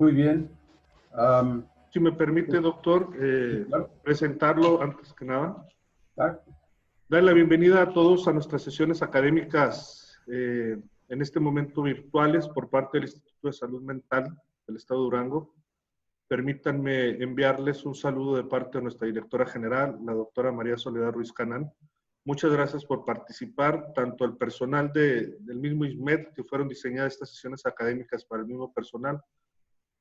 Muy bien. Si me permite, doctor, Sí, claro. presentarlo antes que nada. Claro. Dar la bienvenida a todos a nuestras sesiones académicas en este momento virtuales por parte del Instituto de Salud Mental del Estado de Durango. Permítanme enviarles un saludo de parte de nuestra directora general, la doctora María Soledad Ruiz Canán. Muchas gracias por participar, tanto al personal del mismo ISMED, que fueron diseñadas estas sesiones académicas para el mismo personal,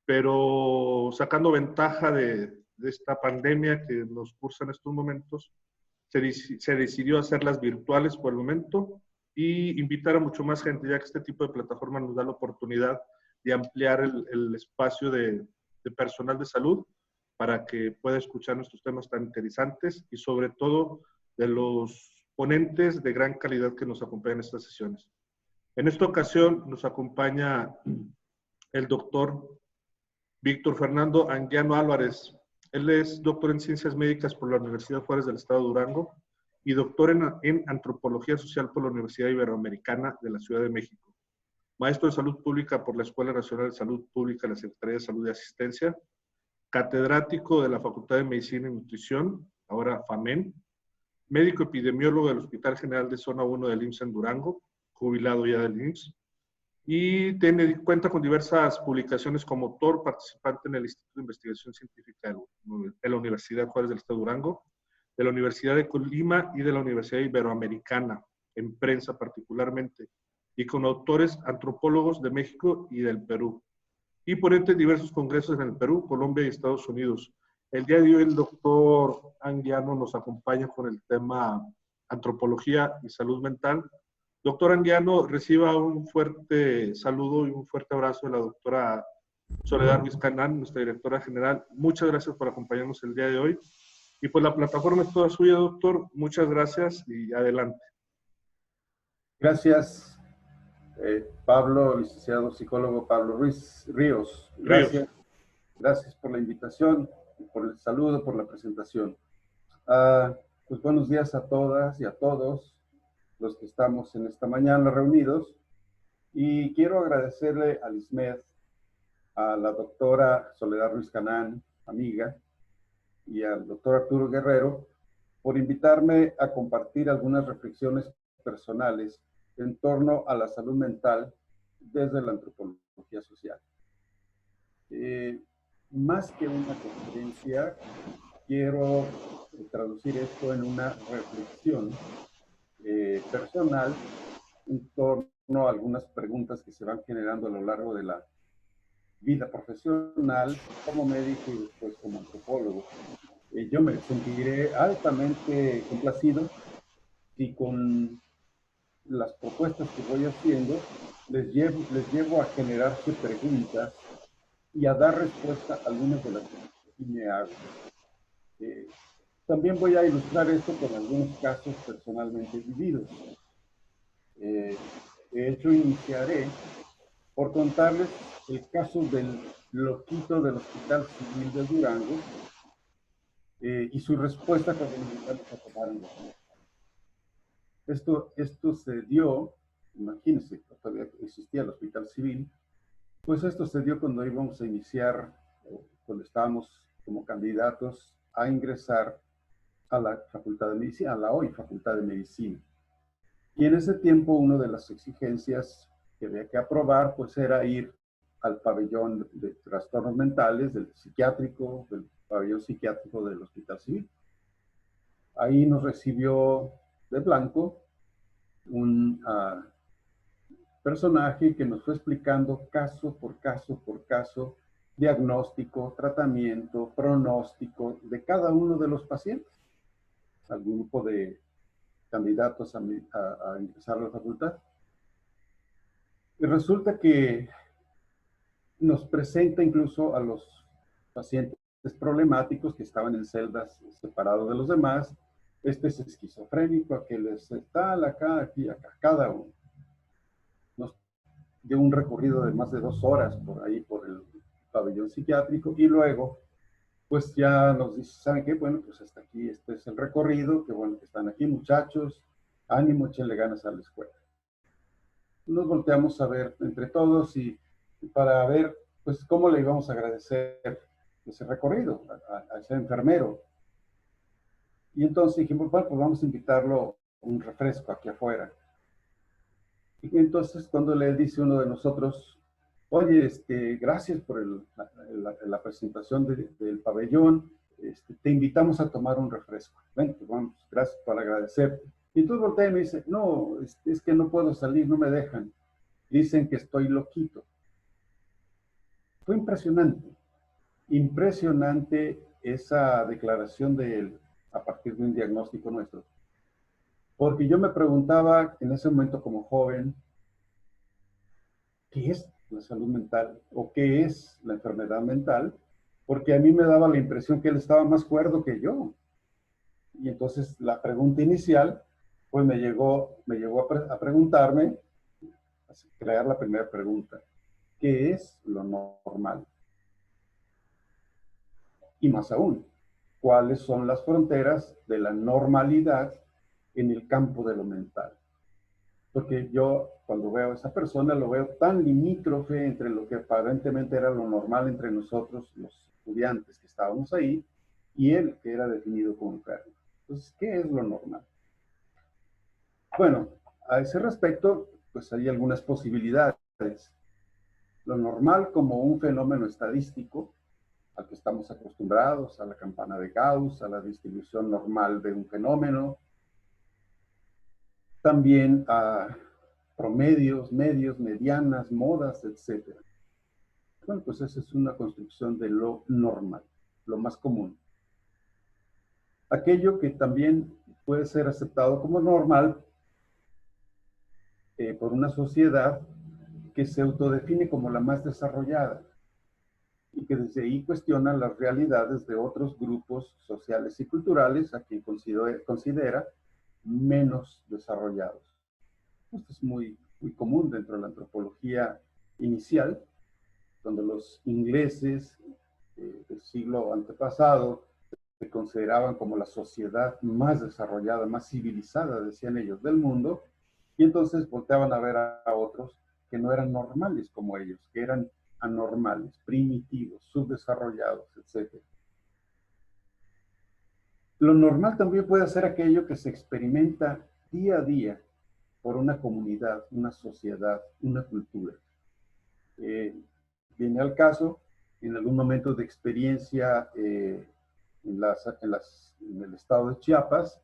pero sacando ventaja de esta pandemia que nos cursa en estos momentos, se decidió hacerlas virtuales por el momento y invitar a mucho más gente, ya que este tipo de plataforma nos da la oportunidad de ampliar el espacio de personal de salud para que pueda escuchar nuestros temas tan interesantes y sobre todo de los ponentes de gran calidad que nos acompañan en estas sesiones. En esta ocasión nos acompaña el doctor Víctor Fernando Anguiano Álvarez. Él es doctor en Ciencias Médicas por la Universidad Juárez del Estado de Durango y doctor en Antropología Social por la Universidad Iberoamericana de la Ciudad de México. Maestro de Salud Pública por la Escuela Nacional de Salud Pública de la Secretaría de Salud y Asistencia. Catedrático de la Facultad de Medicina y Nutrición, ahora FAMEN. Médico epidemiólogo del Hospital General de Zona 1 del IMSS en Durango, jubilado ya del IMSS. Y cuenta con diversas publicaciones como autor, participante en el Instituto de Investigación Científica de la Universidad Juárez del Estado de Durango, de la Universidad de Colima y de la Universidad Iberoamericana, en prensa particularmente, y con autores antropólogos de México y del Perú, y ponente en diversos congresos en el Perú, Colombia y Estados Unidos. El día de hoy el doctor Anguiano nos acompaña con el tema antropología y salud mental. Doctor Anguiano, reciba un fuerte saludo y un fuerte abrazo de la doctora Soledad Ruiz Canán, nuestra directora general. Muchas gracias por acompañarnos el día de hoy. Y pues la plataforma es toda suya, doctor. Muchas gracias y adelante. Gracias, Pablo, licenciado psicólogo Pablo Ríos. Gracias. Gracias por la invitación, por el saludo, por la presentación. Pues buenos días a todas y a todos los que estamos en esta mañana reunidos. Y quiero agradecerle al ISMED, a la doctora Soledad Ruiz Canán, amiga, y al doctor Arturo Guerrero, por invitarme a compartir algunas reflexiones personales en torno a la salud mental desde la antropología social. Más que una conferencia, quiero traducir esto en una reflexión personal en torno a algunas preguntas que se van generando a lo largo de la vida profesional como médico y después como antropólogo. Yo me sentiré altamente complacido si con las propuestas que voy haciendo les llevo a generarse preguntas y a dar respuesta a algunas de las que me hago. También voy a ilustrar esto con algunos casos personalmente vividos. De hecho, iniciaré por contarles el caso del loquito del Hospital Civil de Durango y su respuesta cuando nos invitamos a tomar un café. Esto se dio, imagínense, todavía existía el Hospital Civil, pues esto se dio cuando íbamos a iniciar, cuando estábamos como candidatos a ingresar a la Facultad de Medicina, a la hoy Facultad de Medicina. Y en ese tiempo una de las exigencias que había que aprobar pues era ir al pabellón de trastornos mentales, del psiquiátrico, del pabellón psiquiátrico del Hospital Civil. Ahí nos recibió de blanco un personaje que nos fue explicando caso por caso, diagnóstico, tratamiento, pronóstico de cada uno de los pacientes, al grupo de candidatos a ingresar a la facultad. Y resulta que nos presenta incluso a los pacientes problemáticos que estaban en celdas separados de los demás. Este es esquizofrénico, aquel es tal, acá, aquí, acá, cada uno. Nos dio un recorrido de más de 2 horas por ahí, por el pabellón psiquiátrico, y luego, pues ya nos dice, ¿saben qué? Bueno, pues hasta aquí, este es el recorrido, qué bueno que están aquí, muchachos, ánimo, échenle ganas a la escuela. Nos volteamos a ver entre todos y para ver pues ¿cómo le íbamos a agradecer ese recorrido a ese enfermero? Y entonces dijimos, bueno, pues vamos a invitarlo un refresco aquí afuera. Y entonces cuando le dice uno de nosotros, oye, gracias por la presentación del pabellón, te invitamos a tomar un refresco. Ven, pues vamos, gracias por agradecer. Y entonces voltea y me dice, no, es que no puedo salir, no me dejan. Dicen que estoy loquito. Fue impresionante, impresionante esa declaración de él a partir de un diagnóstico nuestro. Porque yo me preguntaba en ese momento como joven, ¿qué es la salud mental o qué es la enfermedad mental? Porque a mí me daba la impresión que él estaba más cuerdo que yo. Y entonces la pregunta inicial, pues me llegó a preguntarme, a crear la primera pregunta, ¿qué es lo normal? Y más aún, ¿cuáles son las fronteras de la normalidad en el campo de lo mental? Porque yo cuando veo a esa persona lo veo tan limítrofe entre lo que aparentemente era lo normal entre nosotros, los estudiantes que estábamos ahí, y él que era definido como enfermo. Entonces, ¿qué es lo normal? Bueno, a ese respecto, pues hay algunas posibilidades. Lo normal como un fenómeno estadístico al que estamos acostumbrados, a la campana de Gauss, a la distribución normal de un fenómeno, también a promedios, medios, medianas, modas, etc. Bueno, pues esa es una construcción de lo normal, lo más común. Aquello que también puede ser aceptado como normal por una sociedad que se autodefine como la más desarrollada y que desde ahí cuestiona las realidades de otros grupos sociales y culturales a quien considera menos desarrollados. Esto es muy común dentro de la antropología inicial, donde los ingleses del siglo antepasado se consideraban como la sociedad más desarrollada, más civilizada, decían ellos, del mundo, y entonces volteaban a ver a otros que no eran normales como ellos, que eran anormales, primitivos, subdesarrollados, etc. Lo normal también puede ser aquello que se experimenta día a día por una comunidad, una sociedad, una cultura. Eh, Viene al caso, en algún momento de experiencia en el estado de Chiapas,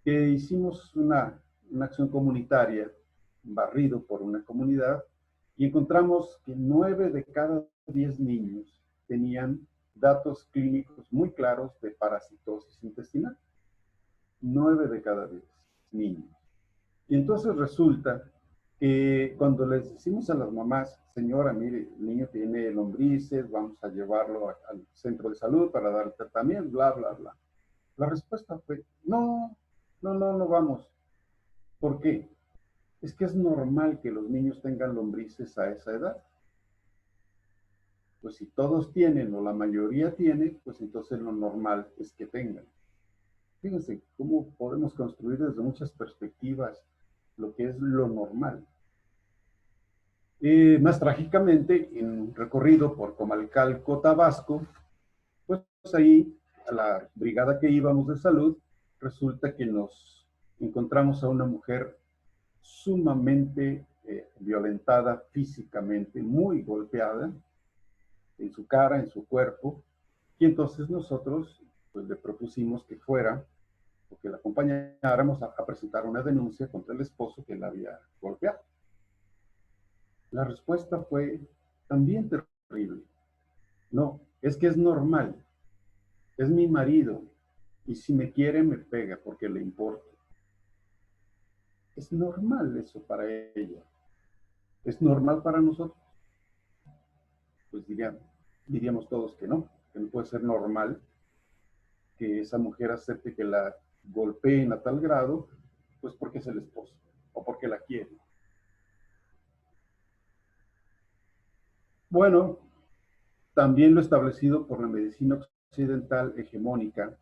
que hicimos una acción comunitaria, barrido por una comunidad, y encontramos que 9 de cada 10 niños tenían datos clínicos muy claros de parasitosis intestinal. 9 de cada 10 niños. Y entonces resulta que cuando les decimos a las mamás, señora, mire, el niño tiene lombrices, vamos a llevarlo al centro de salud para dar tratamiento, bla, bla, bla. La respuesta fue, no, no, no, no vamos. ¿Por qué? Es que es normal que los niños tengan lombrices a esa edad. Pues si todos tienen o la mayoría tiene, pues entonces lo normal es que tengan. Fíjense cómo podemos construir desde muchas perspectivas lo que es lo normal. Más trágicamente, en un recorrido por Comalcalco, Tabasco, pues ahí a la brigada que íbamos de salud, resulta que nos encontramos a una mujer sumamente violentada físicamente, muy golpeada en su cara, en su cuerpo, y entonces nosotros pues le propusimos que fuera o que la acompañáramos a presentar una denuncia contra el esposo que la había golpeado. La respuesta fue también terrible. No, es que es normal, es mi marido, y si me quiere me pega porque le importa. Es normal eso para ella. ¿Es normal para nosotros? Pues diríamos todos que no puede ser normal que esa mujer acepte que la golpeen a tal grado, pues porque es el esposo o porque la quiere. Bueno, también lo establecido por la medicina occidental hegemónica,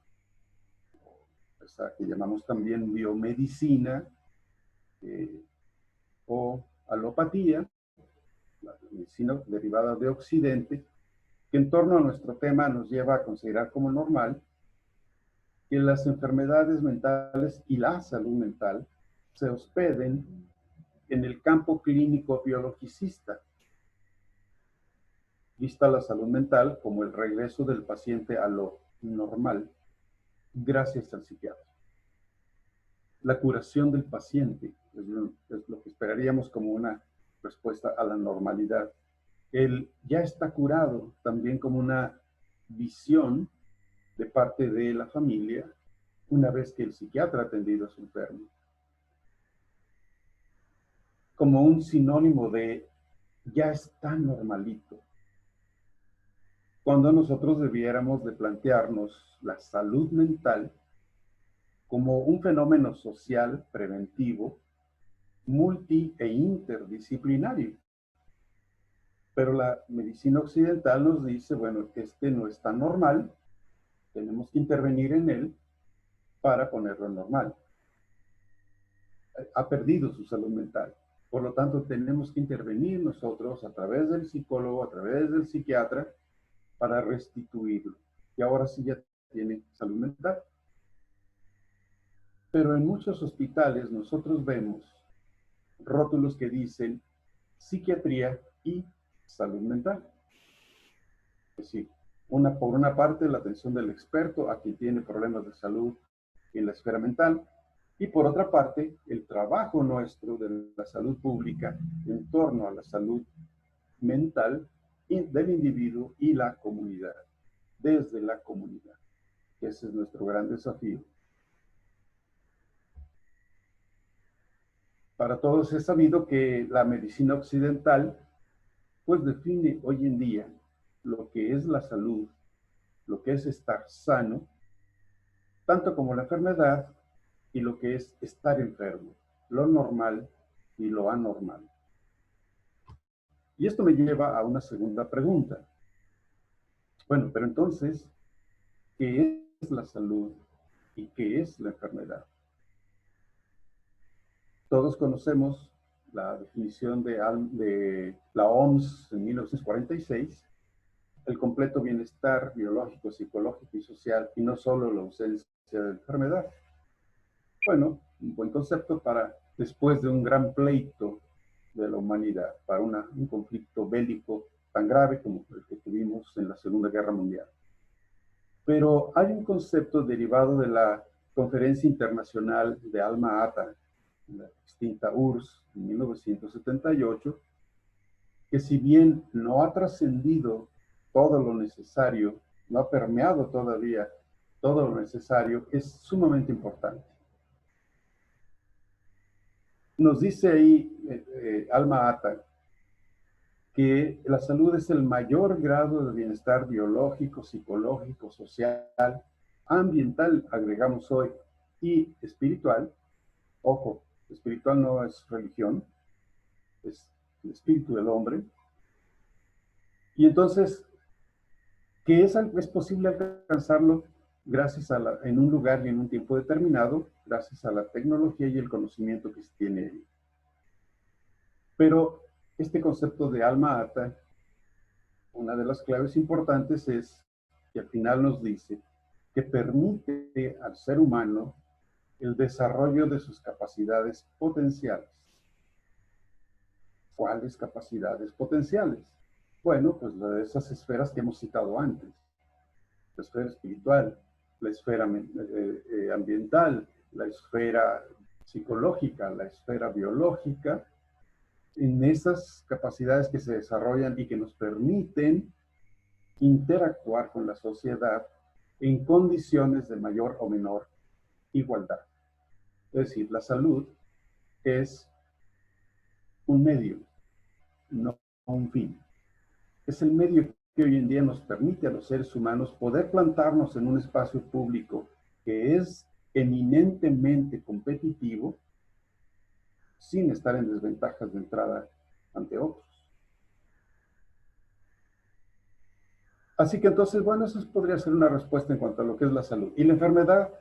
esa que llamamos también biomedicina o alopatía, la medicina derivada de Occidente, que en torno a nuestro tema nos lleva a considerar como normal que las enfermedades mentales y la salud mental se hospeden en el campo clínico biologicista, vista la salud mental como el regreso del paciente a lo normal gracias al psiquiatra. La curación del paciente es lo que esperaríamos como una respuesta a la normalidad. Él ya está curado también como una visión de parte de la familia una vez que el psiquiatra ha atendido a su enfermo. Como un sinónimo de ya está normalito. Cuando nosotros debiéramos de plantearnos la salud mental como un fenómeno social preventivo, multi e interdisciplinario. Pero la medicina occidental nos dice, bueno, este no está normal, tenemos que intervenir en él para ponerlo normal. Ha perdido su salud mental. Por lo tanto, tenemos que intervenir nosotros a través del psicólogo, a través del psiquiatra, para restituirlo. Y ahora sí ya tiene salud mental. Pero en muchos hospitales nosotros vemos rótulos que dicen psiquiatría y salud mental. Es decir, por una parte la atención del experto a quien tiene problemas de salud en la esfera mental, y por otra parte el trabajo nuestro de la salud pública en torno a la salud mental del individuo y la comunidad, desde la comunidad. Ese es nuestro gran desafío. Para todos es sabido que la medicina occidental pues define hoy en día lo que es la salud, lo que es estar sano, tanto como la enfermedad y lo que es estar enfermo, lo normal y lo anormal. Y esto me lleva a una segunda pregunta. Bueno, pero entonces, ¿qué es la salud y qué es la enfermedad? Todos conocemos la definición de la OMS en 1946, el completo bienestar biológico, psicológico y social, y no solo la ausencia de enfermedad. Bueno, un buen concepto para después de un gran pleito de la humanidad, para un conflicto bélico tan grave como el que tuvimos en la Segunda Guerra Mundial. Pero hay un concepto derivado de la Conferencia Internacional de Alma Ata, la extinta URSS, en 1978, que si bien no ha trascendido todo lo necesario, no ha permeado todavía todo lo necesario, es sumamente importante. Nos dice ahí Alma Ata que la salud es el mayor grado de bienestar biológico, psicológico, social, ambiental, agregamos hoy, y espiritual. Ojo, espiritual no es religión, es el espíritu del hombre. Y entonces, ¿qué es posible alcanzarlo gracias a en un lugar y en un tiempo determinado, gracias a la tecnología y el conocimiento que se tiene ahí? Pero este concepto de alma ata, una de las claves importantes es que al final nos dice que permite al ser humano el desarrollo de sus capacidades potenciales. ¿Cuáles capacidades potenciales? Bueno, pues esas esferas que hemos citado antes. La esfera espiritual, la esfera ambiental, la esfera psicológica, la esfera biológica, en esas capacidades que se desarrollan y que nos permiten interactuar con la sociedad en condiciones de mayor o menor igualdad. Es decir, la salud es un medio, no un fin. Es el medio que hoy en día nos permite a los seres humanos poder plantarnos en un espacio público que es eminentemente competitivo sin estar en desventajas de entrada ante otros. Así que entonces, bueno, eso podría ser una respuesta en cuanto a lo que es la salud. Y la enfermedad,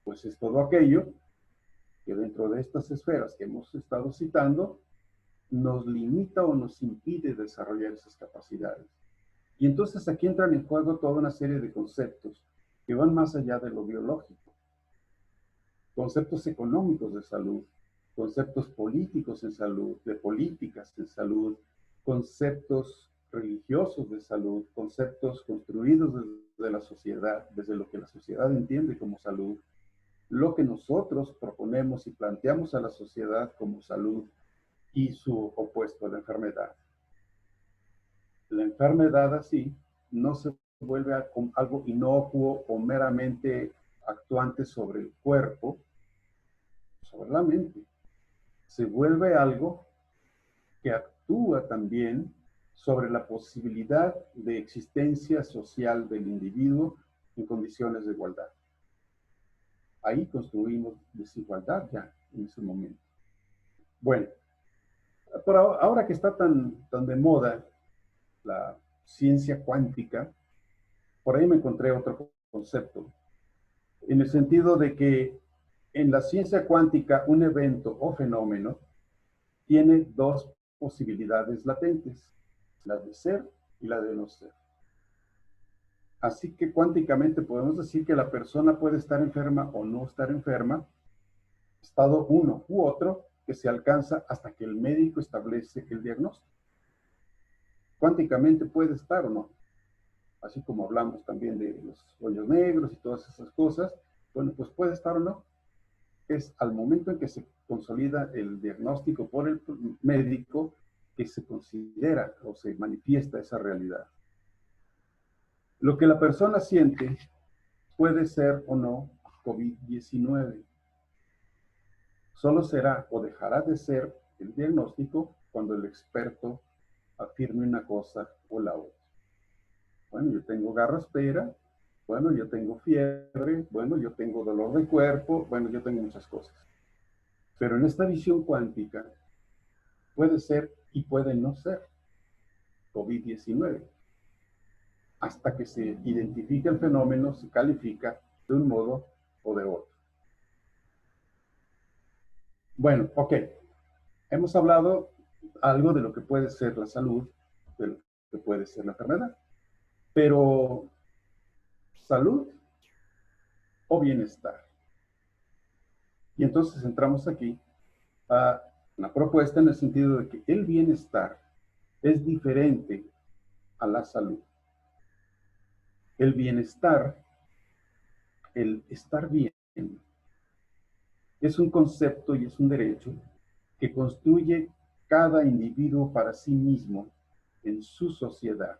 pues es todo aquello que dentro de estas esferas que hemos estado citando, nos limita o nos impide desarrollar esas capacidades. Y entonces aquí entran en juego toda una serie de conceptos que van más allá de lo biológico. Conceptos económicos de salud, conceptos políticos en salud, de políticas en salud, conceptos religiosos de salud, conceptos construidos desde la sociedad, desde lo que la sociedad entiende como salud, lo que nosotros proponemos y planteamos a la sociedad como salud y su opuesto, la enfermedad. La enfermedad así no se vuelve algo inocuo o meramente actuante sobre el cuerpo, sobre la mente. Se vuelve algo que actúa también sobre la posibilidad de existencia social del individuo en condiciones de igualdad. Ahí construimos desigualdad ya en ese momento. Bueno, ahora que está tan de moda la ciencia cuántica, por ahí me encontré otro concepto, en el sentido de que en la ciencia cuántica un evento o fenómeno tiene dos posibilidades latentes, la de ser y la de no ser. Así que cuánticamente podemos decir que la persona puede estar enferma o no estar enferma, estado uno u otro, que se alcanza hasta que el médico establece el diagnóstico. Cuánticamente puede estar o no. Así como hablamos también de los hoyos negros y todas esas cosas, bueno, pues puede estar o no. Es al momento en que se consolida el diagnóstico por el médico que se considera o se manifiesta esa realidad. Lo que la persona siente puede ser o no COVID-19. Solo será o dejará de ser el diagnóstico cuando el experto afirme una cosa o la otra. Bueno, yo tengo garraspera, bueno, yo tengo fiebre, bueno, yo tengo dolor de cuerpo, bueno, yo tengo muchas cosas. Pero en esta visión cuántica puede ser y puede no ser COVID-19. Hasta que se identifica el fenómeno, se califica de un modo o de otro. Bueno, ok. Hemos hablado algo de lo que puede ser la salud, de lo que puede ser la enfermedad. Pero, ¿salud o bienestar? Y entonces entramos aquí a una propuesta en el sentido de que el bienestar es diferente a la salud. El bienestar, el estar bien, es un concepto y es un derecho que construye cada individuo para sí mismo en su sociedad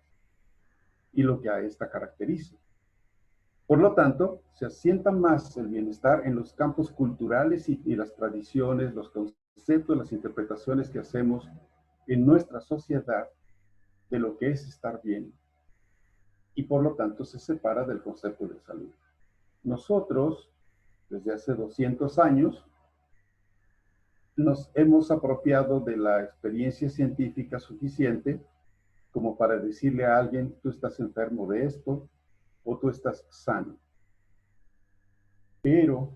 y lo que a esta caracteriza. Por lo tanto, se asienta más el bienestar en los campos culturales y las tradiciones, los conceptos, las interpretaciones que hacemos en nuestra sociedad de lo que es estar bien. Y por lo tanto se separa del concepto de salud. Nosotros, desde hace 200 años, nos hemos apropiado de la experiencia científica suficiente como para decirle a alguien, tú estás enfermo de esto o tú estás sano. Pero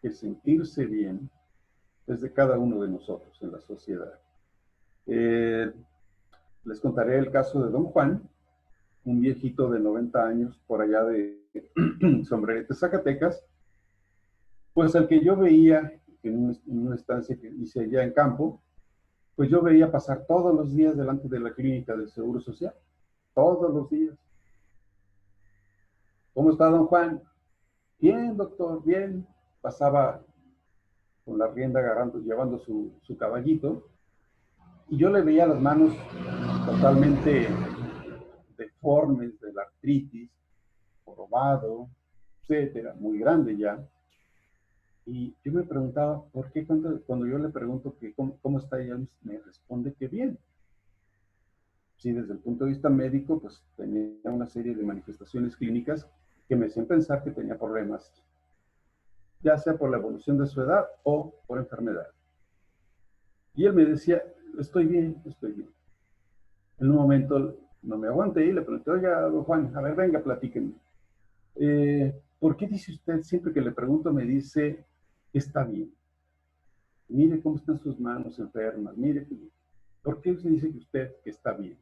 el sentirse bien es de cada uno de nosotros en la sociedad. Les contaré el caso de don Juan, un viejito de 90 años por allá de Sombrerete, Zacatecas, pues al que yo veía en una estancia que hice allá en campo, pues yo veía pasar todos los días delante de la clínica del Seguro Social, todos los días. ¿Cómo está don Juan? Bien, doctor, bien. Pasaba con la rienda agarrando, llevando su caballito, y yo le veía las manos totalmente deformes de la artritis, jorobado, etcétera, muy grande ya. Y yo me preguntaba, ¿por qué cuando yo le pregunto que cómo está ella, me responde que bien? Sí, desde el punto de vista médico, pues tenía una serie de manifestaciones clínicas que me hacían pensar que tenía problemas, ya sea por la evolución de su edad o por enfermedad. Y él me decía, estoy bien, estoy bien. En un momento no me aguanté y le pregunté, oiga, don Juan, a ver, venga, platíquenme. ¿Por qué dice usted, siempre que le pregunto, me dice, está bien? Mire cómo están sus manos enfermas, mire. ¿Por qué se dice que usted que está bien?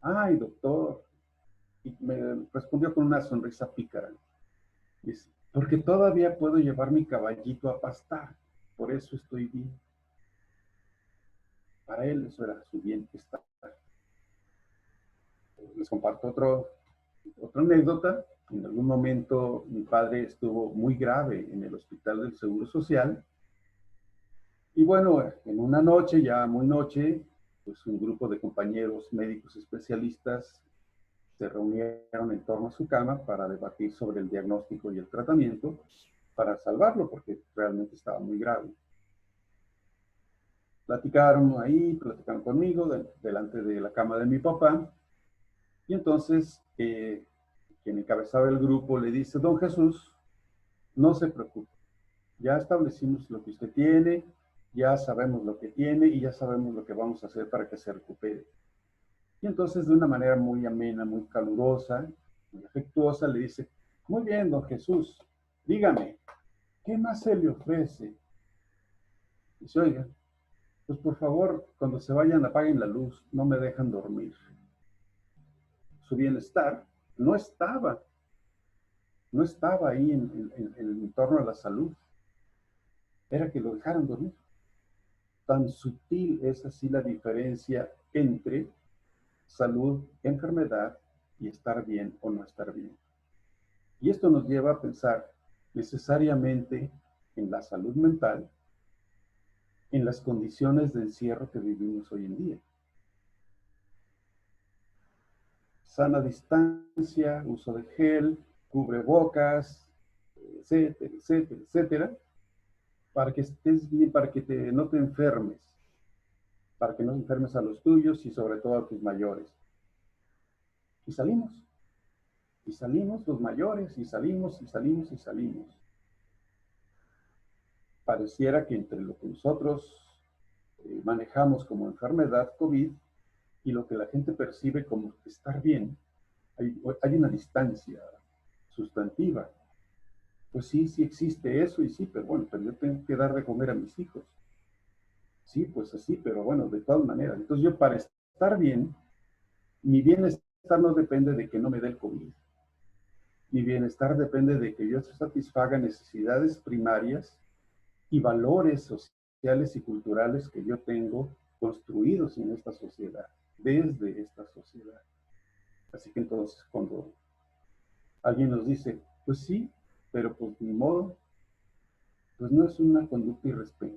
Ay, doctor. Y me respondió con una sonrisa pícara. Dice, porque todavía puedo llevar mi caballito a pastar. Por eso estoy bien. Para él eso era su bienestar. Les comparto otra anécdota. En algún momento mi padre estuvo muy grave en el hospital del Seguro Social. Y bueno, en una noche, ya muy noche, pues un grupo de compañeros médicos especialistas se reunieron en torno a su cama para debatir sobre el diagnóstico y el tratamiento para salvarlo, porque realmente estaba muy grave. Platicaron conmigo delante de la cama de mi papá, y entonces quien encabezaba el grupo le dice, don Jesús, no se preocupe, ya establecimos lo que usted tiene, ya sabemos lo que tiene y ya sabemos lo que vamos a hacer para que se recupere. Y entonces de una manera muy amena, muy calurosa, muy afectuosa, le dice, muy bien, don Jesús, dígame, ¿qué más se le ofrece? Dice, oiga, pues por favor, cuando se vayan apaguen la luz, no me dejan dormir. Su bienestar no estaba, no estaba ahí en torno a la salud, era que lo dejaran dormir. Tan sutil es así la diferencia entre salud, enfermedad y estar bien o no estar bien. Y esto nos lleva a pensar necesariamente en la salud mental, en las condiciones de encierro que vivimos hoy en día. Sana distancia, uso de gel, cubrebocas, etcétera, etcétera, etcétera, para que estés bien, para que no te enfermes, para que no enfermes a los tuyos y sobre todo a tus mayores. Y salimos los mayores, y salimos, y salimos, y salimos. Pareciera que entre lo que nosotros manejamos como enfermedad COVID y lo que la gente percibe como estar bien, hay una distancia sustantiva. Pues sí, sí existe eso y sí, pero bueno, pero yo tengo que dar de comer a mis hijos. Sí, pues así, pero bueno, de todas maneras. Entonces yo para estar bien, mi bienestar no depende de que no me dé el COVID. Mi bienestar depende de que yo satisfaga necesidades primarias y valores sociales y culturales que yo tengo construidos en esta sociedad, desde esta sociedad. Así que entonces cuando alguien nos dice, pues sí, pero pues ni modo, pues no es una conducta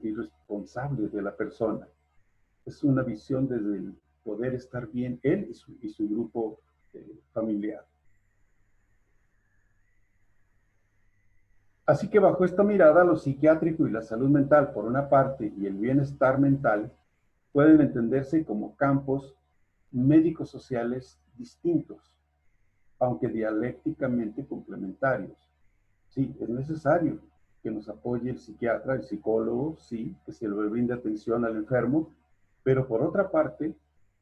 irresponsable de la persona, es una visión desde el poder estar bien él y su grupo familiar. Así que bajo esta mirada, lo psiquiátrico y la salud mental por una parte y el bienestar mental pueden entenderse como campos médicos sociales distintos, aunque dialécticamente complementarios. Sí, es necesario que nos apoye el psiquiatra, el psicólogo, sí, que se le brinde atención al enfermo, pero por otra parte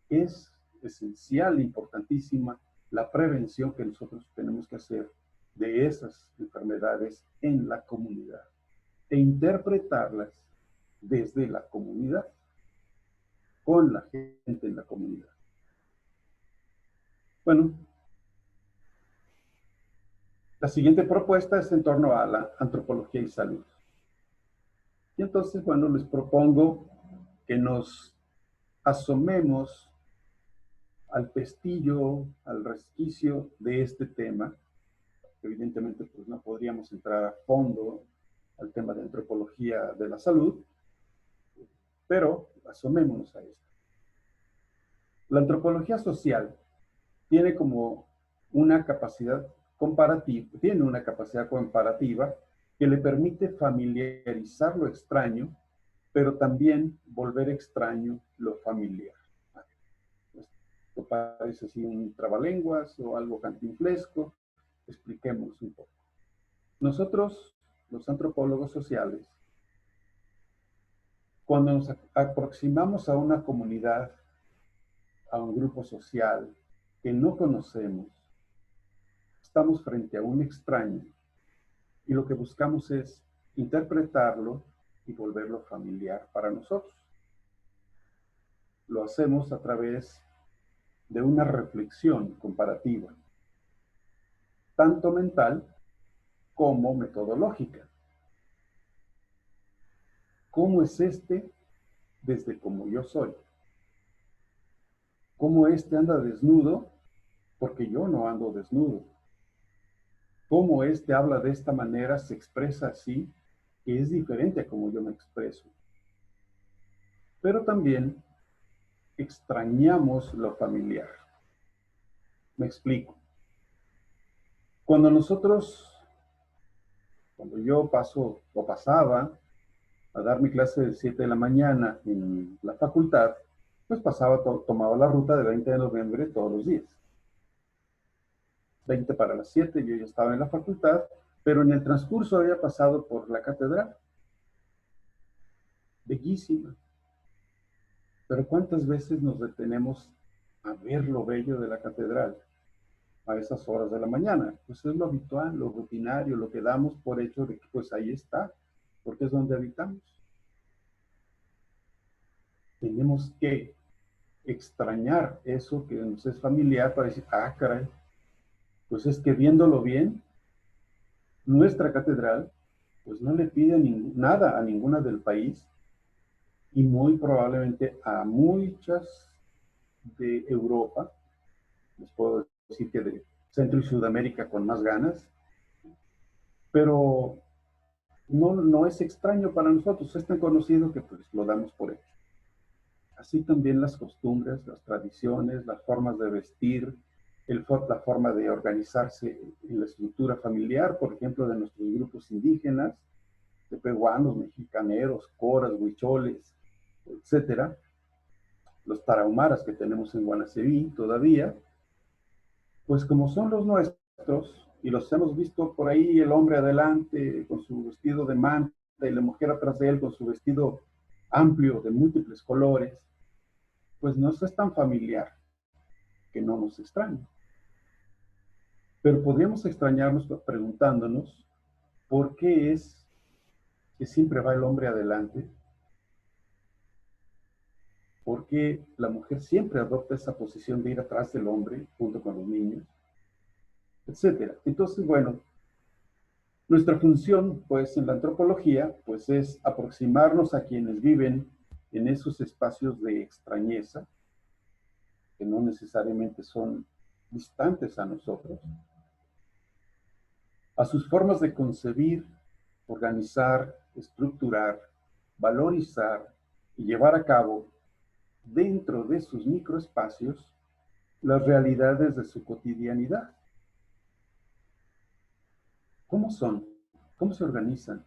es esencial, importantísima, la prevención que nosotros tenemos que hacer de esas enfermedades en la comunidad e interpretarlas desde la comunidad, con la gente en la comunidad. Bueno, la siguiente propuesta es en torno a la antropología y salud. Y entonces, bueno, les propongo que nos asomemos al pestillo, al resquicio de este tema. Evidentemente, pues no podríamos entrar a fondo al tema de antropología de la salud, pero asomémonos a esto. La antropología social tiene como una capacidad comparativa que le permite familiarizar lo extraño, pero también volver extraño lo familiar. Esto parece así un trabalenguas o algo cantinflesco. Expliquemos un poco. Nosotros, los antropólogos sociales, cuando nos aproximamos a una comunidad, a un grupo social que no conocemos, estamos frente a un extraño y lo que buscamos es interpretarlo y volverlo familiar para nosotros. lo hacemos a través de una reflexión comparativa, tanto mental como metodológica. ¿Cómo es este desde como yo soy? ¿Cómo este anda desnudo porque yo no ando desnudo? ¿Cómo este habla de esta manera, se expresa así, que es diferente a como yo me expreso? Pero también extrañamos lo familiar. Me explico. Cuando yo paso o pasaba a dar mi clase de 7 de la mañana en la facultad, pues tomaba la ruta de 20 de noviembre todos los días. 20 para las 7, yo ya estaba en la facultad, pero en el transcurso había pasado por la catedral. Bellísima. Pero ¿cuántas veces nos detenemos a ver lo bello de la catedral a esas horas de la mañana? Pues es lo habitual, lo rutinario, lo que damos por hecho de que pues ahí está, porque es donde habitamos. Tenemos que extrañar eso que nos es familiar para decir, ah, caray, pues es que viéndolo bien, nuestra catedral, pues no le pide nada a ninguna del país y muy probablemente a muchas de Europa, les puedo decir que de Centro y Sudamérica con más ganas, pero no es extraño para nosotros, es tan conocido que pues lo damos por hecho. Así también las costumbres, las tradiciones, las formas de vestir, la forma de organizarse en la estructura familiar, por ejemplo, de nuestros grupos indígenas, de peruanos, mexicaneros, coras, huicholes, etcétera, los tarahumaras que tenemos en Guanaceví todavía, pues como son los nuestros, y los hemos visto por ahí, el hombre adelante con su vestido de manta y la mujer atrás de él con su vestido amplio de múltiples colores, pues no es tan familiar que no nos extraña. Pero podríamos extrañarnos preguntándonos por qué es que siempre va el hombre adelante, por qué la mujer siempre adopta esa posición de ir atrás del hombre junto con los niños, etcétera. Entonces, bueno, nuestra función, pues, en la antropología, pues, es aproximarnos a quienes viven en esos espacios de extrañeza, que no necesariamente son distantes a nosotros, a sus formas de concebir, organizar, estructurar, valorizar y llevar a cabo dentro de sus microespacios las realidades de su cotidianidad. ¿Cómo son? ¿Cómo se organizan?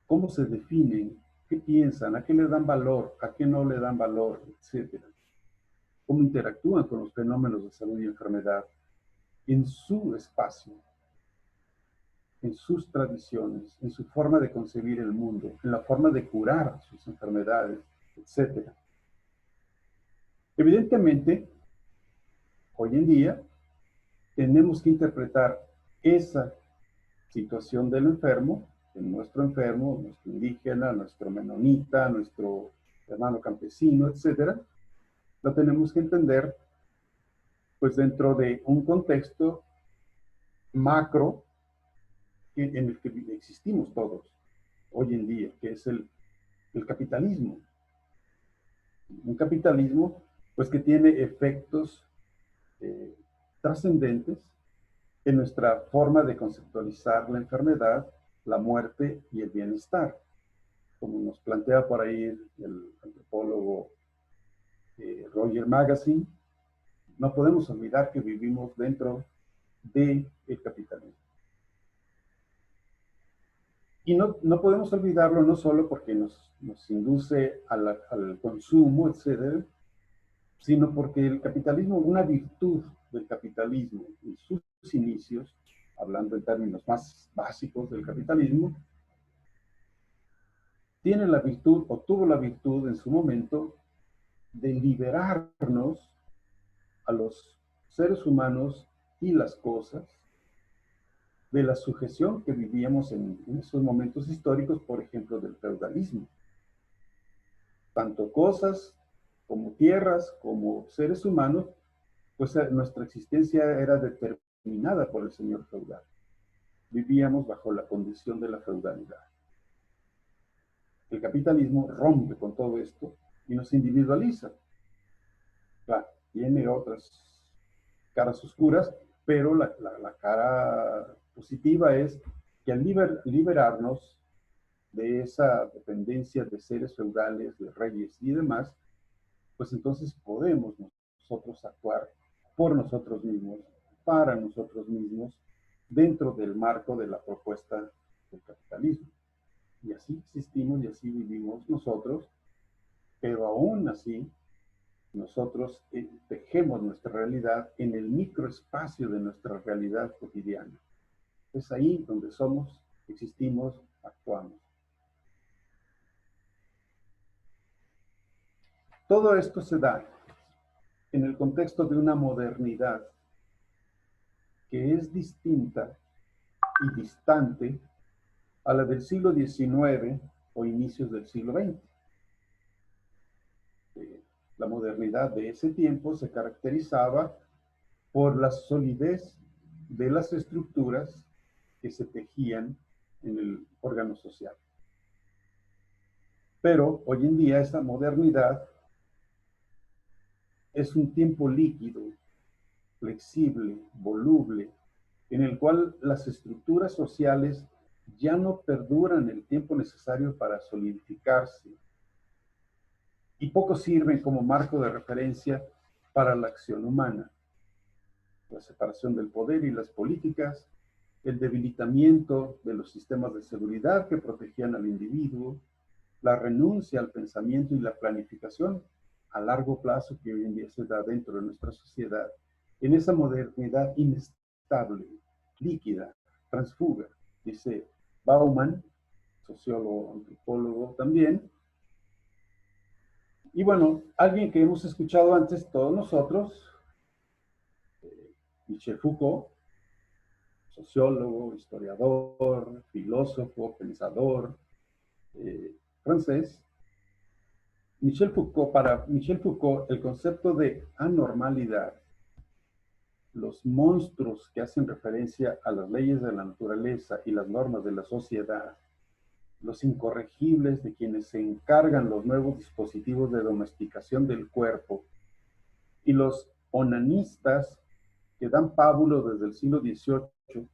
¿Cómo se definen? ¿Qué piensan? ¿A qué le dan valor? ¿A qué no le dan valor? Etcétera. ¿Cómo interactúan con los fenómenos de salud y enfermedad en su espacio, en sus tradiciones, en su forma de concebir el mundo, en la forma de curar sus enfermedades, etcétera? Evidentemente, hoy en día tenemos que interpretar esa situación del enfermo, de nuestro enfermo, nuestro indígena, nuestro menonita, nuestro hermano campesino, etcétera, lo tenemos que entender pues dentro de un contexto macro en el que existimos todos hoy en día, que es el capitalismo. Un capitalismo pues que tiene efectos trascendentes en nuestra forma de conceptualizar la enfermedad, la muerte y el bienestar. Como nos plantea por ahí el antropólogo Roger Magazine, no podemos olvidar que vivimos dentro del capitalismo. Y no podemos olvidarlo no solo porque nos induce al consumo, etcétera, sino porque el capitalismo, una virtud del capitalismo en sus inicios, hablando en términos más básicos del capitalismo, tiene la virtud o tuvo la virtud en su momento de liberarnos a los seres humanos y las cosas de la sujeción que vivíamos en esos momentos históricos, por ejemplo, del feudalismo. Tanto cosas como tierras, como seres humanos, pues nuestra existencia era determinada por el señor feudal. Vivíamos bajo la condición de la feudalidad. El capitalismo rompe con todo esto y nos individualiza. Claro, tiene otras caras oscuras, pero la cara positiva es que al liberarnos de esa dependencia de seres feudales, de reyes y demás, pues entonces podemos nosotros actuar por nosotros mismos, para nosotros mismos, dentro del marco de la propuesta del capitalismo. Y así existimos y así vivimos nosotros, pero aún así nosotros tejemos nuestra realidad en el microespacio de nuestra realidad cotidiana. Es ahí donde somos, existimos, actuamos. Todo esto se da en el contexto de una modernidad que es distinta y distante a la del siglo XIX o inicios del siglo XX. La modernidad de ese tiempo se caracterizaba por la solidez de las estructuras que se tejían en el órgano social. Pero hoy en día esa modernidad es un tiempo líquido, flexible, voluble, en el cual las estructuras sociales ya no perduran el tiempo necesario para solidificarse y poco sirven como marco de referencia para la acción humana. La separación del poder y las políticas, el debilitamiento de los sistemas de seguridad que protegían al individuo, la renuncia al pensamiento y la planificación a largo plazo que hoy en día se da dentro de nuestra sociedad, en esa modernidad inestable, líquida, transfuga, dice Bauman, sociólogo, antropólogo también. Y bueno, alguien que hemos escuchado antes todos nosotros, Michel Foucault, sociólogo, historiador, filósofo, pensador francés. Para Michel Foucault, el concepto de anormalidad, los monstruos que hacen referencia a las leyes de la naturaleza y las normas de la sociedad, los incorregibles de quienes se encargan los nuevos dispositivos de domesticación del cuerpo, y los onanistas que dan pábulo desde el siglo XVIII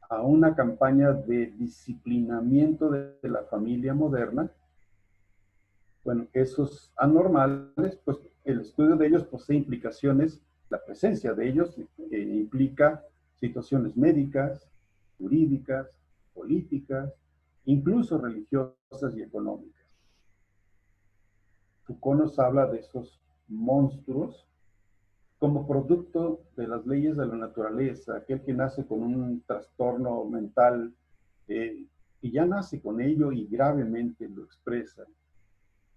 a una campaña de disciplinamiento de la familia moderna. Bueno, esos anormales, pues el estudio de ellos posee implicaciones, la presencia de ellos implica situaciones médicas, jurídicas, políticas, incluso religiosas y económicas. Foucault nos habla de esos monstruos como producto de las leyes de la naturaleza, aquel que nace con un trastorno mental y ya nace con ello y gravemente lo expresa.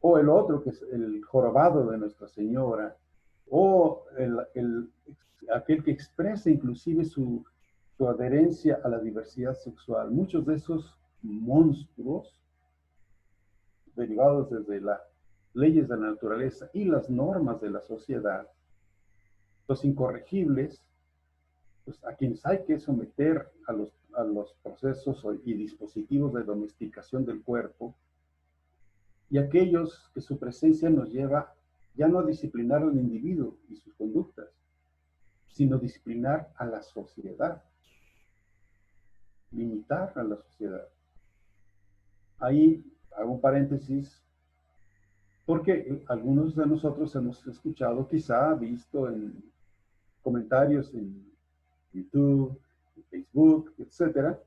O el otro, que es el jorobado de Nuestra Señora, o aquel que expresa inclusive su adherencia a la diversidad sexual. Muchos de esos monstruos, derivados desde las leyes de la naturaleza y las normas de la sociedad, los incorregibles, pues a quienes hay que someter a los procesos y dispositivos de domesticación del cuerpo, y aquellos que su presencia nos lleva ya no a disciplinar al individuo y sus conductas, sino disciplinar a la sociedad, limitar a la sociedad. Ahí hago un paréntesis, porque algunos de nosotros hemos escuchado, quizá visto en comentarios en YouTube, en Facebook, etcétera,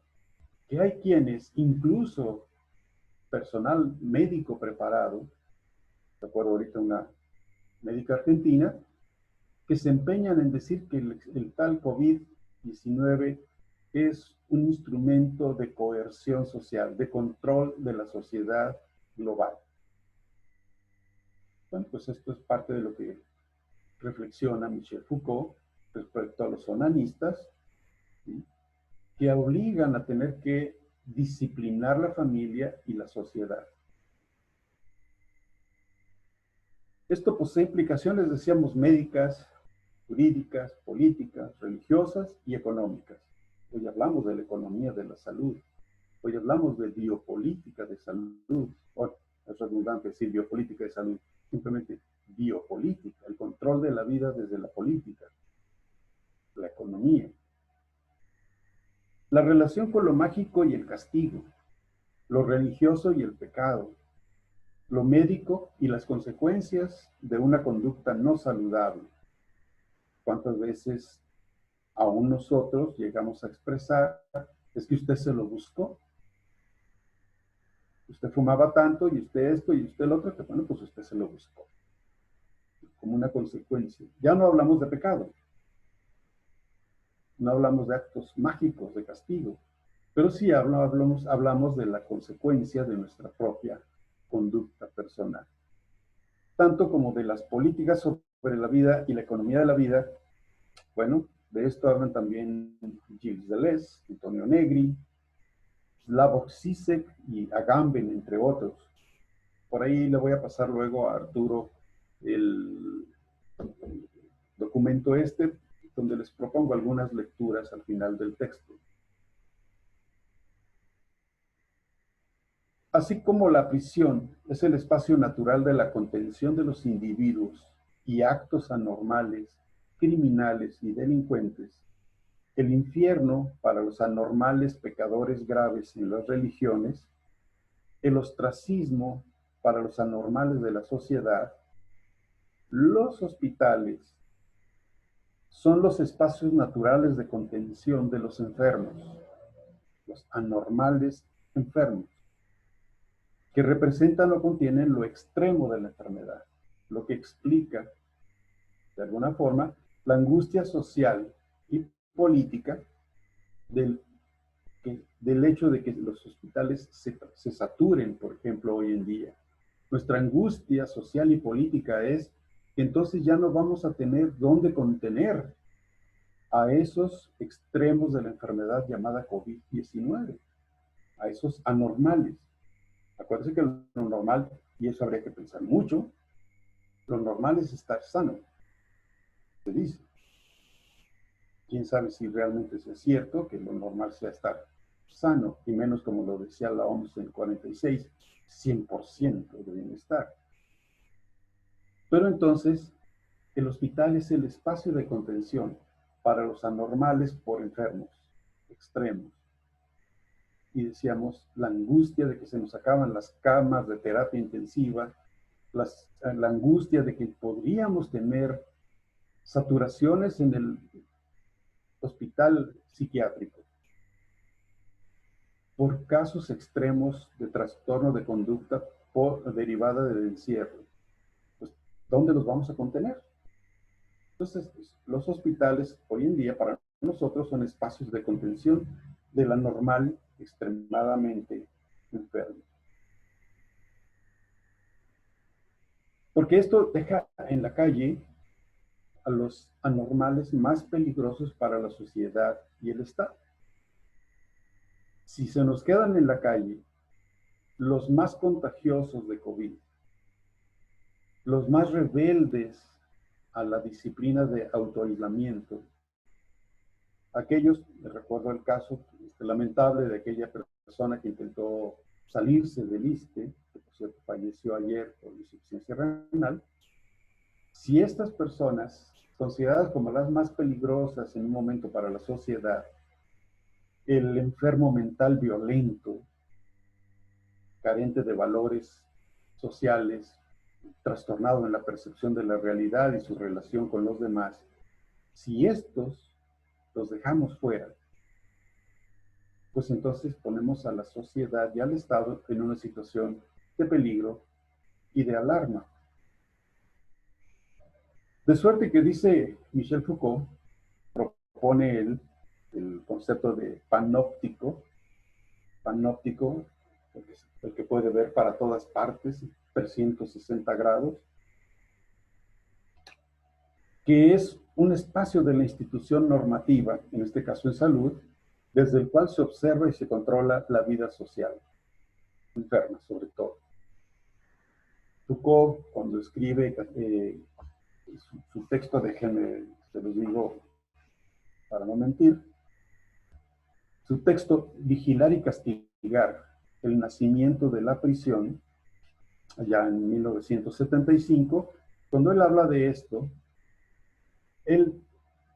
que hay quienes, incluso personal médico preparado, recuerdo ahorita una médica argentina, que se empeñan en decir que el tal COVID-19 es un instrumento de coerción social, de control de la sociedad global. Bueno, pues esto es parte de lo que reflexiona Michel Foucault respecto a los onanistas, ¿sí?, que obligan a tener que disciplinar la familia y la sociedad. Esto posee implicaciones, decíamos, médicas, jurídicas, políticas, religiosas y económicas. Hoy hablamos de la economía de la salud. Hoy hablamos de biopolítica de salud. Bueno, es redundante decir biopolítica de salud. Simplemente biopolítica, el control de la vida desde la política, la economía. La relación con lo mágico y el castigo, lo religioso y el pecado, lo médico y las consecuencias de una conducta no saludable. ¿Cuántas veces aún nosotros llegamos a expresar, es que usted se lo buscó? Usted fumaba tanto y usted esto y usted lo otro, que bueno, pues usted se lo buscó. Como una consecuencia. Ya no hablamos de pecado. No hablamos de actos mágicos, de castigo. Pero sí hablamos de la consecuencia de nuestra propia conducta personal. Tanto como de las políticas sobre la vida y la economía de la vida. Bueno, de esto hablan también Gilles Deleuze, Antonio Negri, Slavoj Žižek y Agamben, entre otros. Por ahí le voy a pasar luego a Arturo el documento donde les propongo algunas lecturas al final del texto. Así como la prisión es el espacio natural de la contención de los individuos y actos anormales, criminales y delincuentes, el infierno para los anormales pecadores graves en las religiones, el ostracismo para los anormales de la sociedad, los hospitales son los espacios naturales de contención de los enfermos, los anormales enfermos, que representan o contienen lo extremo de la enfermedad, lo que explica, de alguna forma, la angustia social y política del hecho de que los hospitales se saturen, por ejemplo, hoy en día. Nuestra angustia social y política es que entonces ya no vamos a tener dónde contener a esos extremos de la enfermedad llamada COVID-19, a esos anormales. Acuérdense que lo normal, y eso habría que pensar mucho, lo normal es estar sano, se dice. Quién sabe si realmente es cierto que lo normal sea estar sano, y menos como lo decía la OMS en el 46, 100% de bienestar. Pero entonces, el hospital es el espacio de contención para los anormales por enfermos extremos. Y decíamos, la angustia de que se nos acaban las camas de terapia intensiva, la angustia de que podríamos tener saturaciones en el hospital psiquiátrico por casos extremos de trastorno de conducta derivada del encierro. Pues, ¿dónde los vamos a contener? Entonces, los hospitales hoy en día para nosotros son espacios de contención de la normal extremadamente enfermo. Porque esto deja en la calle a los anormales más peligrosos para la sociedad y el Estado. Si se nos quedan en la calle los más contagiosos de COVID, los más rebeldes a la disciplina de autoaislamiento, aquellos, me recuerdo el caso lamentable de aquella persona que intentó salirse del ISSSTE, que por cierto falleció ayer por insuficiencia renal. Si estas personas, consideradas como las más peligrosas en un momento para la sociedad, el enfermo mental violento, carente de valores sociales, trastornado en la percepción de la realidad y su relación con los demás, si estos los dejamos fuera, pues entonces ponemos a la sociedad y al Estado en una situación de peligro y de alarma. De suerte que dice Michel Foucault, propone él el concepto de panóptico, el que puede ver para todas partes, 360 grados, que es un espacio de la institución normativa, en este caso en salud, desde el cual se observa y se controla la vida social, enferma sobre todo. Foucault, cuando escribe su texto, déjenme, se los digo para no mentir, su texto Vigilar y castigar, el nacimiento de la prisión, allá en 1975, cuando él habla de esto, él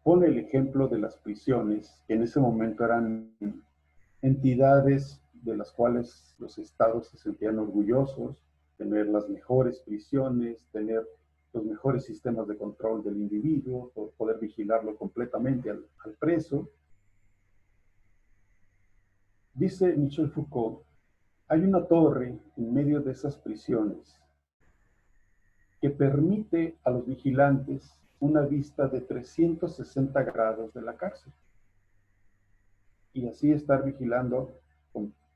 pone el ejemplo de las prisiones, que en ese momento eran entidades de las cuales los estados se sentían orgullosos, tener las mejores prisiones, tener los mejores sistemas de control del individuo, poder vigilarlo completamente al preso. Dice Michel Foucault, hay una torre en medio de esas prisiones que permite a los vigilantes una vista de 360 grados de la cárcel y así estar vigilando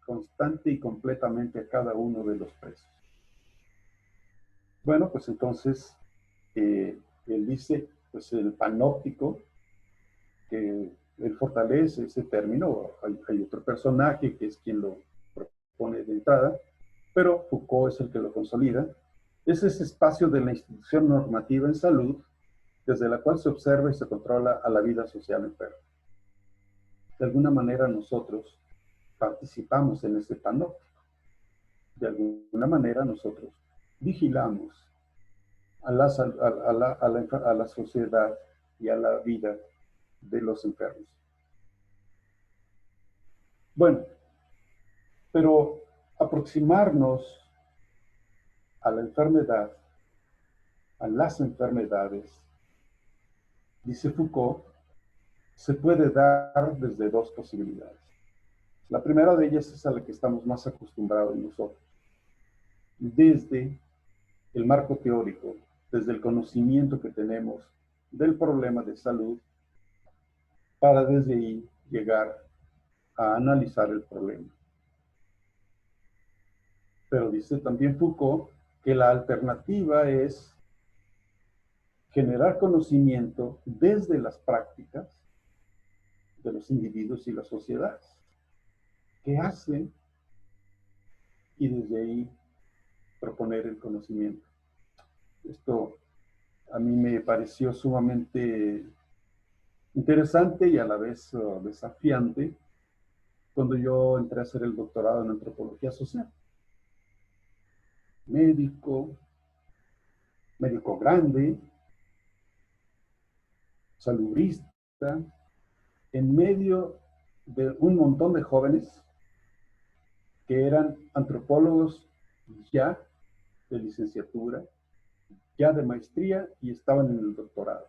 constante y completamente a cada uno de los presos. Bueno, pues entonces él dice, pues el panóptico, que él fortalece ese término, hay otro personaje que es quien lo propone de entrada, pero Foucault es el que lo consolida, es ese espacio de la institución normativa en salud desde la cual se observa y se controla a la vida social enferma. De alguna manera nosotros participamos en ese panóptico. De alguna manera nosotros vigilamos a la sociedad y a la vida de los enfermos. Bueno, pero aproximarnos a la enfermedad, a las enfermedades, dice Foucault, se puede dar desde dos posibilidades. La primera de ellas es a la que estamos más acostumbrados nosotros, desde el marco teórico, desde el conocimiento que tenemos del problema de salud, para desde ahí llegar a analizar el problema. Pero dice también Foucault que la alternativa es generar conocimiento desde las prácticas de los individuos y las sociedades. ¿Qué hacen? Y desde ahí proponer el conocimiento. Esto a mí me pareció sumamente interesante y a la vez desafiante cuando yo entré a hacer el doctorado en antropología social. Médico grande, salubrista, en medio de un montón de jóvenes que eran antropólogos ya de licenciatura, ya de maestría y estaban en el doctorado.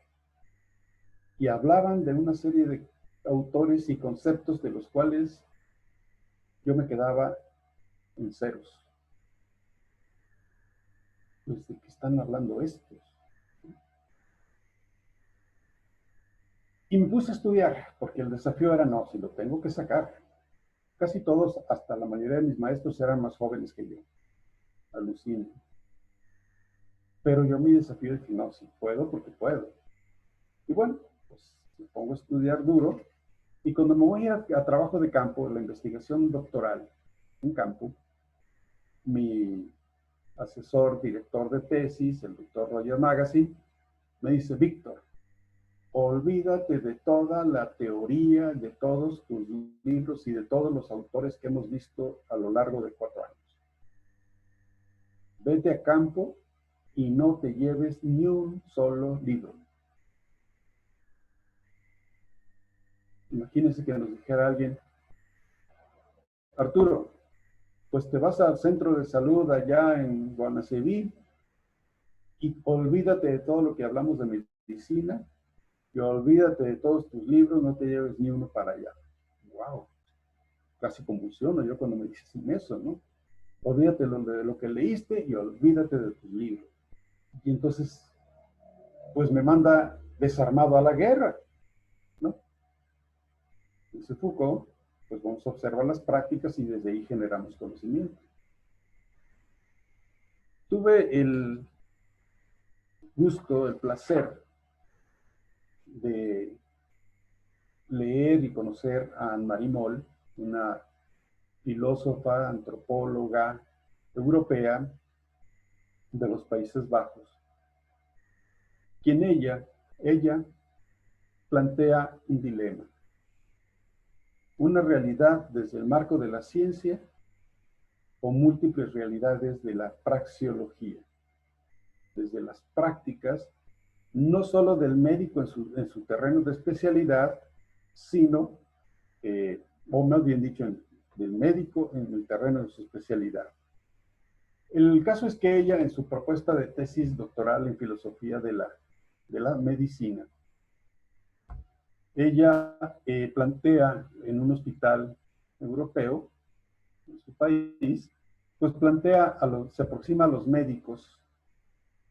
Y hablaban de una serie de autores y conceptos de los cuales yo me quedaba en ceros. Pues, ¿de qué están hablando estos? Y me puse a estudiar, porque el desafío era, no, si lo tengo que sacar. Casi todos, hasta la mayoría de mis maestros, eran más jóvenes que yo. Alucino. Pero yo mi desafío dije, no, si puedo, porque puedo. Y bueno, pues me pongo a estudiar duro. Y cuando me voy a trabajo de campo, la investigación doctoral en campo, mi asesor, director de tesis, el doctor Roger Magazine, me dice, Víctor, olvídate de toda la teoría, de todos tus libros y de todos los autores que hemos visto a lo largo de 4 años. Vete a campo y no te lleves ni un solo libro. Imagínense que nos dijera alguien, Arturo, pues te vas al centro de salud allá en Guanaceví y olvídate de todo lo que hablamos de medicina y olvídate de todos tus libros, no te lleves ni uno para allá. ¡Wow! Casi convulsiono yo cuando me dicen eso, ¿no? Olvídate de lo que leíste y olvídate de tus libros. Y entonces, pues me manda desarmado a la guerra, ¿no? Dice Foucault, pues vamos a observar las prácticas y desde ahí generamos conocimiento. Tuve el gusto, el placer de leer y conocer a Anne-Marie Moll, una filósofa, antropóloga europea, de los Países Bajos, quien ella plantea un dilema, una realidad desde el marco de la ciencia o múltiples realidades de la praxeología, desde las prácticas, no solo del médico en su terreno de especialidad, sino, o más bien dicho, del médico en el terreno de su especialidad. El caso es que ella, en su propuesta de tesis doctoral en filosofía de la medicina, ella plantea en un hospital europeo, en su país, pues plantea, se aproxima a los médicos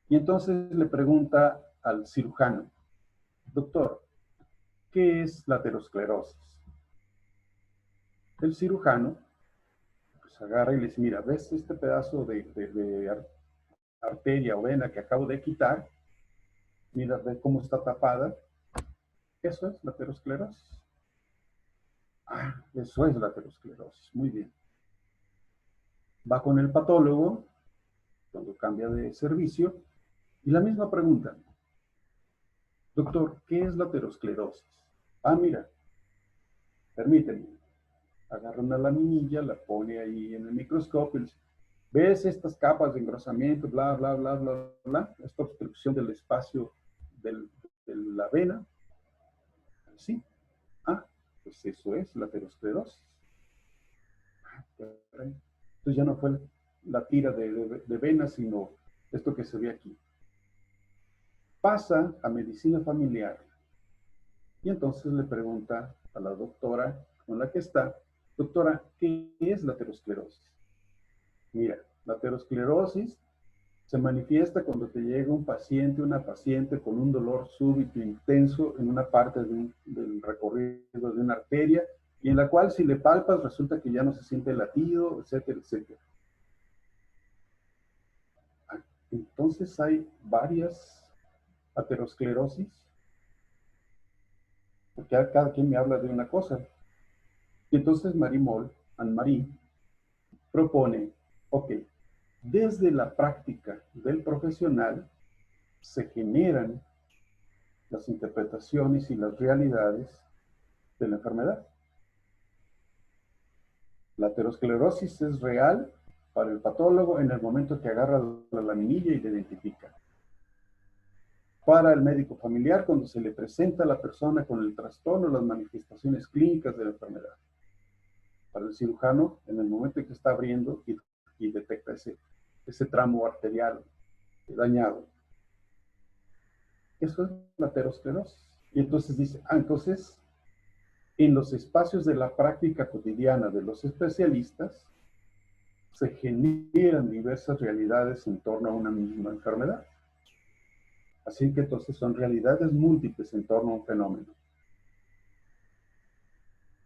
y entonces le pregunta al cirujano, doctor, ¿qué es la aterosclerosis? El cirujano pues agarra y le dice, mira, ¿ves este pedazo de arteria o vena que acabo de quitar? Mira, ve cómo está tapada. Eso es la aterosclerosis. Ah, eso es la aterosclerosis. Muy bien. Va con el patólogo, cuando cambia de servicio, y la misma pregunta. Doctor, ¿qué es la aterosclerosis? Ah, mira, permíteme. Agarra una laminilla, la pone ahí en el microscopio y dice, ¿ves estas capas de engrosamiento, bla, bla, bla, bla, bla? Esta obstrucción del espacio de la vena. Sí. Ah, pues eso es la aterosclerosis. Entonces ya no fue la tira de venas, sino esto que se ve aquí. Pasa a medicina familiar y entonces le pregunta a la doctora con la que está, doctora, ¿qué es la aterosclerosis? Mira, la aterosclerosis se manifiesta cuando te llega un paciente, una paciente con un dolor súbito intenso en una parte del recorrido de una arteria y en la cual si le palpas resulta que ya no se siente el latido, etcétera, etcétera. Entonces hay varias aterosclerosis, porque cada quien me habla de una cosa. Y entonces Anne-Marie, propone, ok, desde la práctica del profesional se generan las interpretaciones y las realidades de la enfermedad. La aterosclerosis es real para el patólogo en el momento que agarra la laminilla y la identifica. Para el médico familiar, cuando se le presenta a la persona con el trastorno, las manifestaciones clínicas de la enfermedad. Para el cirujano, en el momento en que está abriendo y detecta ese tramo arterial dañado. Eso es la aterosclerosis. Y entonces dice, entonces, en los espacios de la práctica cotidiana de los especialistas, se generan diversas realidades en torno a una misma enfermedad. Así que entonces son realidades múltiples en torno a un fenómeno.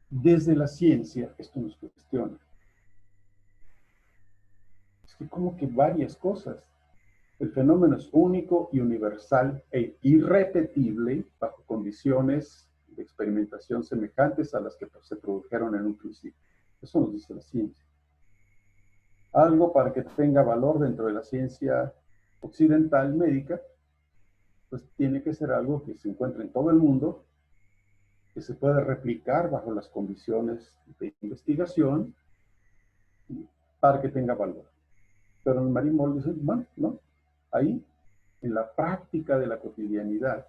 Desde la ciencia, esto nos cuestiona. Es que como que varias cosas. El fenómeno es único y universal e irrepetible bajo condiciones de experimentación semejantes a las que se produjeron en un principio. Eso nos dice la ciencia. Algo para que tenga valor dentro de la ciencia occidental médica, pues tiene que ser algo que se encuentra en todo el mundo, que se puede replicar bajo las condiciones de investigación para que tenga valor. Pero en Marie Moll dice, bueno, no, ahí, en la práctica de la cotidianidad,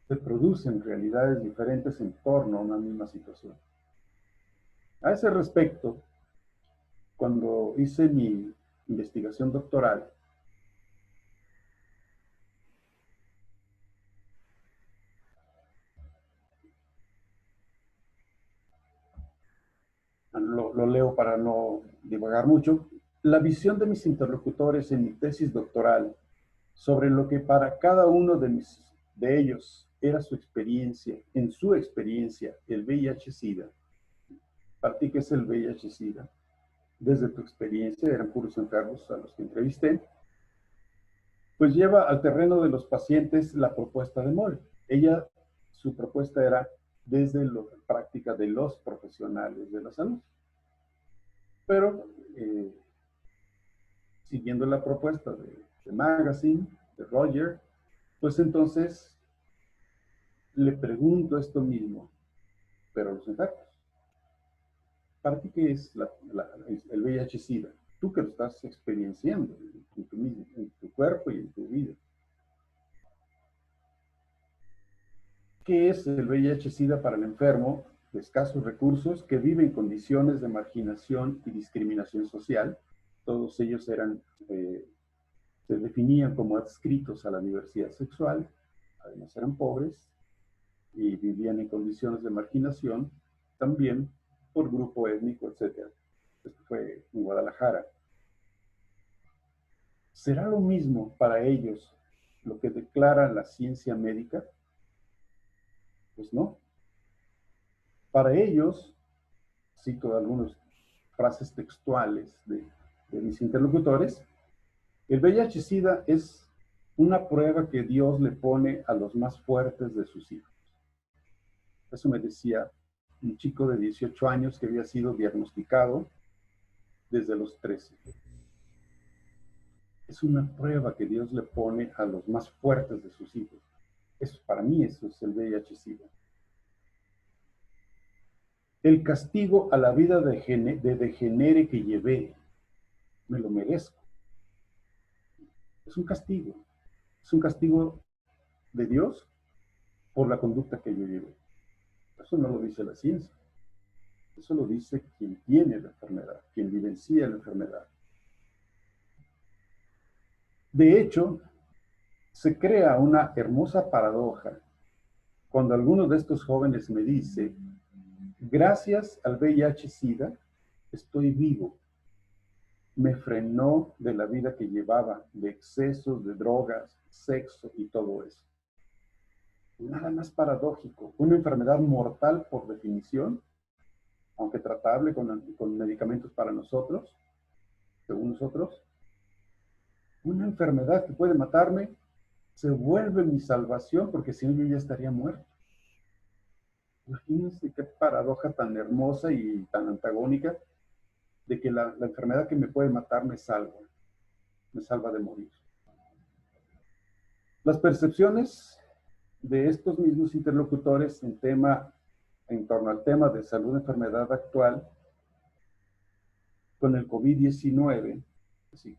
se producen realidades diferentes en torno a una misma situación. A ese respecto, cuando hice mi investigación doctoral, lo leo para no divagar mucho, la visión de mis interlocutores en mi tesis doctoral sobre lo que para cada uno de ellos era su experiencia, en su experiencia, el VIH-Sida. Para ti, ¿qué es el VIH-Sida? Desde tu experiencia, eran puros enfermos a los que entrevisté, pues lleva al terreno de los pacientes la propuesta de Moll. Su propuesta era desde la práctica de los profesionales de la salud. Pero, siguiendo la propuesta The Magazine, de Roger, pues entonces le pregunto esto mismo, pero a los enfermos. ¿Para ti qué es el VIH-Sida? Tú que lo estás experienciando en tu cuerpo y en tu vida. ¿Qué es el VIH-Sida para el enfermo de escasos recursos que vive en condiciones de marginación y discriminación social? Todos ellos se definían como adscritos a la diversidad sexual, además eran pobres y vivían en condiciones de marginación, también por grupo étnico, etc. Esto fue en Guadalajara. ¿Será lo mismo para ellos lo que declara la ciencia médica? Pues no. Para ellos, cito algunas frases textuales de mis interlocutores, el VIH-Sida es una prueba que Dios le pone a los más fuertes de sus hijos. Eso me decía un chico de 18 años que había sido diagnosticado desde los 13. Es una prueba que Dios le pone a los más fuertes de sus hijos. Eso, para mí eso es el VIH-Sida. El castigo a la vida de degenere que llevé, me lo merezco. Es un castigo. Es un castigo de Dios por la conducta que yo llevé. Eso no lo dice la ciencia. Eso lo dice quien tiene la enfermedad, quien vivencia la enfermedad. De hecho, se crea una hermosa paradoja cuando alguno de estos jóvenes me dice, gracias al VIH-Sida, estoy vivo. Me frenó de la vida que llevaba, de excesos, de drogas, sexo y todo eso. Nada más paradójico. Una enfermedad mortal por definición, aunque tratable con medicamentos para nosotros, según nosotros, una enfermedad que puede matarme se vuelve mi salvación porque si no yo ya estaría muerto. Imagínense qué paradoja tan hermosa y tan antagónica de que la enfermedad que me puede matar me salva de morir. Las percepciones de estos mismos interlocutores en torno al tema de salud y enfermedad actual con el COVID-19, sí,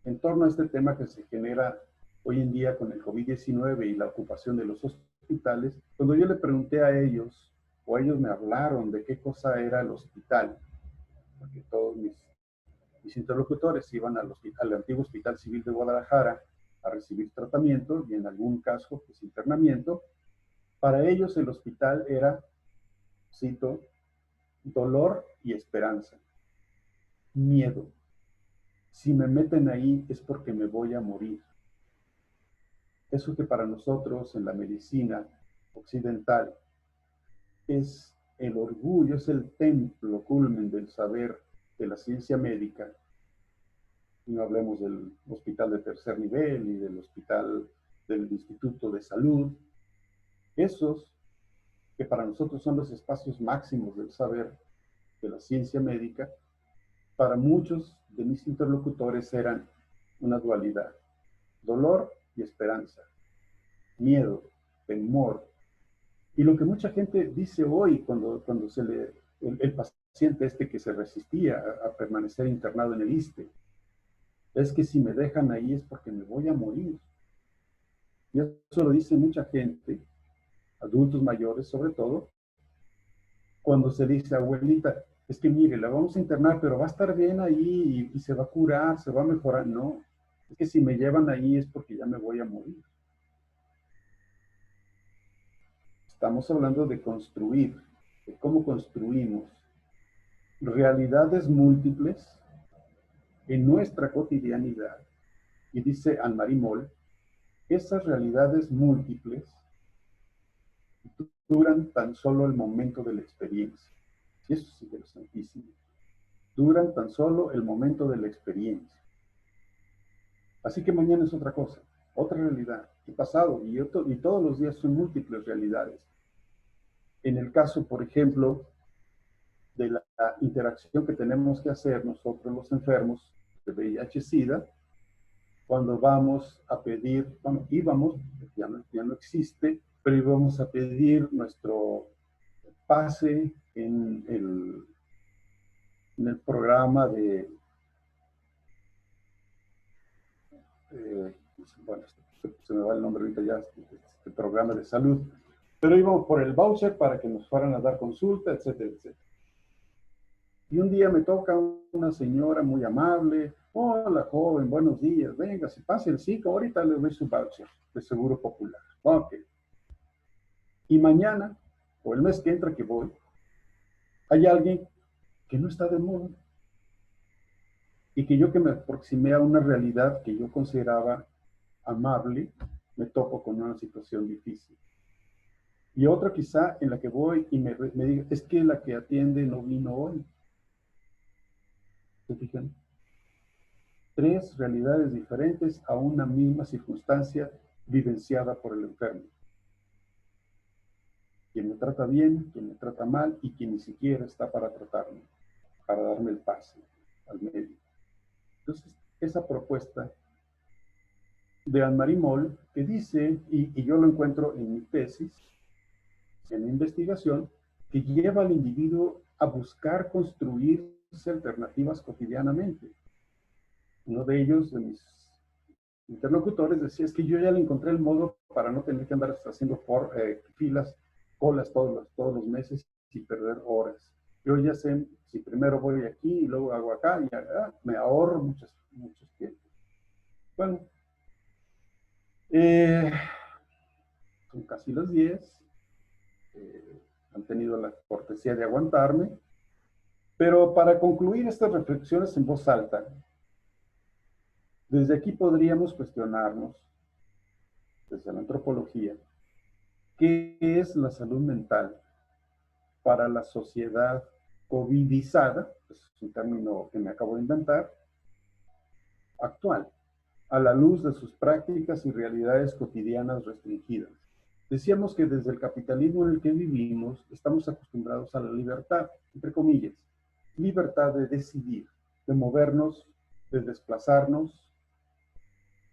en torno a este tema que se genera hoy en día con el COVID-19 y la ocupación de los hospitales, cuando yo le pregunté a ellos, o ellos me hablaron de qué cosa era el hospital, porque todos mis interlocutores iban al antiguo Hospital Civil de Guadalajara a recibir tratamiento y en algún caso, pues internamiento. Para ellos el hospital era, cito, dolor y esperanza, miedo. Si me meten ahí es porque me voy a morir. Eso que para nosotros en la medicina occidental es el orgullo, es el templo culmen del saber de la ciencia médica. Y no hablemos del hospital de tercer nivel y del hospital del Instituto de Salud. Esos que para nosotros son los espacios máximos del saber de la ciencia médica, para muchos de mis interlocutores eran una dualidad, dolor y esperanza, miedo, temor. Y lo que mucha gente dice hoy cuando el paciente que se resistía a permanecer internado en el ISSSTE, es que si me dejan ahí es porque me voy a morir. Y eso lo dice mucha gente, adultos mayores sobre todo, cuando se dice, abuelita, es que mire, la vamos a internar, pero va a estar bien ahí y se va a curar, se va a mejorar. No, es que si me llevan ahí es porque ya me voy a morir. Estamos hablando de construir, de cómo construimos realidades múltiples en nuestra cotidianidad. Y dice Anne-Marie Moll, esas realidades múltiples duran tan solo el momento de la experiencia. Y eso es interesantísimo. Duran tan solo el momento de la experiencia. Así que mañana es otra cosa, otra realidad. Y pasado y todos los días son múltiples realidades. En el caso, por ejemplo, de la interacción que tenemos que hacer nosotros los enfermos de VIH-Sida cuando vamos a pedir, bueno, íbamos, ya no existe, pero íbamos a pedir nuestro pase en el programa de, bueno, se me va el nombre ahorita ya, este programa de salud, pero íbamos por el voucher para que nos fueran a dar consulta, etcétera, etcétera. Y un día me toca una señora muy amable, hola joven, buenos días, venga, se pase el ciclo, ahorita le doy su voucher de Seguro Popular. Ok. Y mañana, o el mes que entra que voy, hay alguien que no está de moda y que yo que me aproximé a una realidad que yo consideraba amable, me topo con una situación difícil. Y otra quizá en la que voy y me diga, es que la que atiende no vino hoy. ¿Se fijan? Tres realidades diferentes a una misma circunstancia vivenciada por el enfermo. Quien me trata bien, quien me trata mal y quien ni siquiera está para tratarme, para darme el pase al médico. Entonces, esa propuesta de Anne-Marie Moll que dice, y yo lo encuentro en mi tesis, en mi investigación, que lleva al individuo a buscar construirse alternativas cotidianamente. Uno de ellos, de mis interlocutores, decía, es que yo ya le encontré el modo para no tener que andar haciendo filas, colas todos los meses y perder horas. Yo ya sé, si primero voy aquí y luego hago acá, y me ahorro muchos tiempos. Bueno, son casi las 10. Han tenido la cortesía de aguantarme. Pero para concluir estas reflexiones en voz alta, desde aquí podríamos cuestionarnos, desde la antropología, ¿qué es la salud mental para la sociedad covidizada? Es un término que me acabo de inventar, actual, a la luz de sus prácticas y realidades cotidianas restringidas. Decíamos que desde el capitalismo en el que vivimos estamos acostumbrados a la libertad, entre comillas, libertad de decidir, de movernos, de desplazarnos,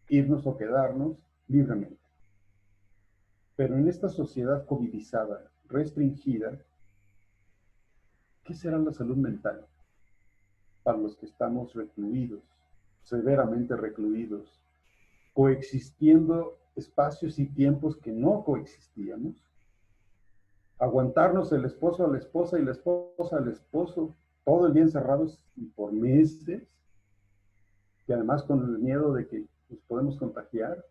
irnos o quedarnos libremente. Pero en esta sociedad covidizada, restringida, ¿qué será la salud mental para los que estamos recluidos, severamente recluidos, coexistiendo espacios y tiempos que no coexistíamos? Aguantarnos el esposo a la esposa y la esposa al esposo, todo el día encerrados y por meses, y además con el miedo de que nos podemos contagiar.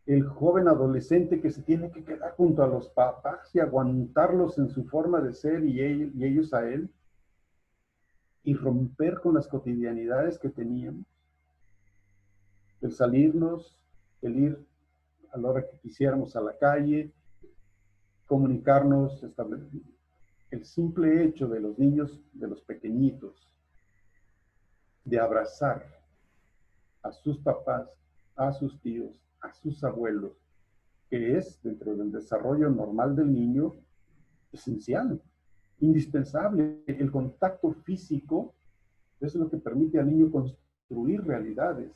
El joven adolescente que se tiene que quedar junto a los papás y aguantarlos en su forma de ser y ellos a él, y romper con las cotidianidades que teníamos, el salirnos, el ir a la hora que quisiéramos a la calle, comunicarnos, el simple hecho de los niños, de los pequeñitos, de abrazar a sus papás, a sus tíos, a sus abuelos, que es dentro del desarrollo normal del niño esencial, indispensable. El contacto físico es lo que permite al niño construir realidades.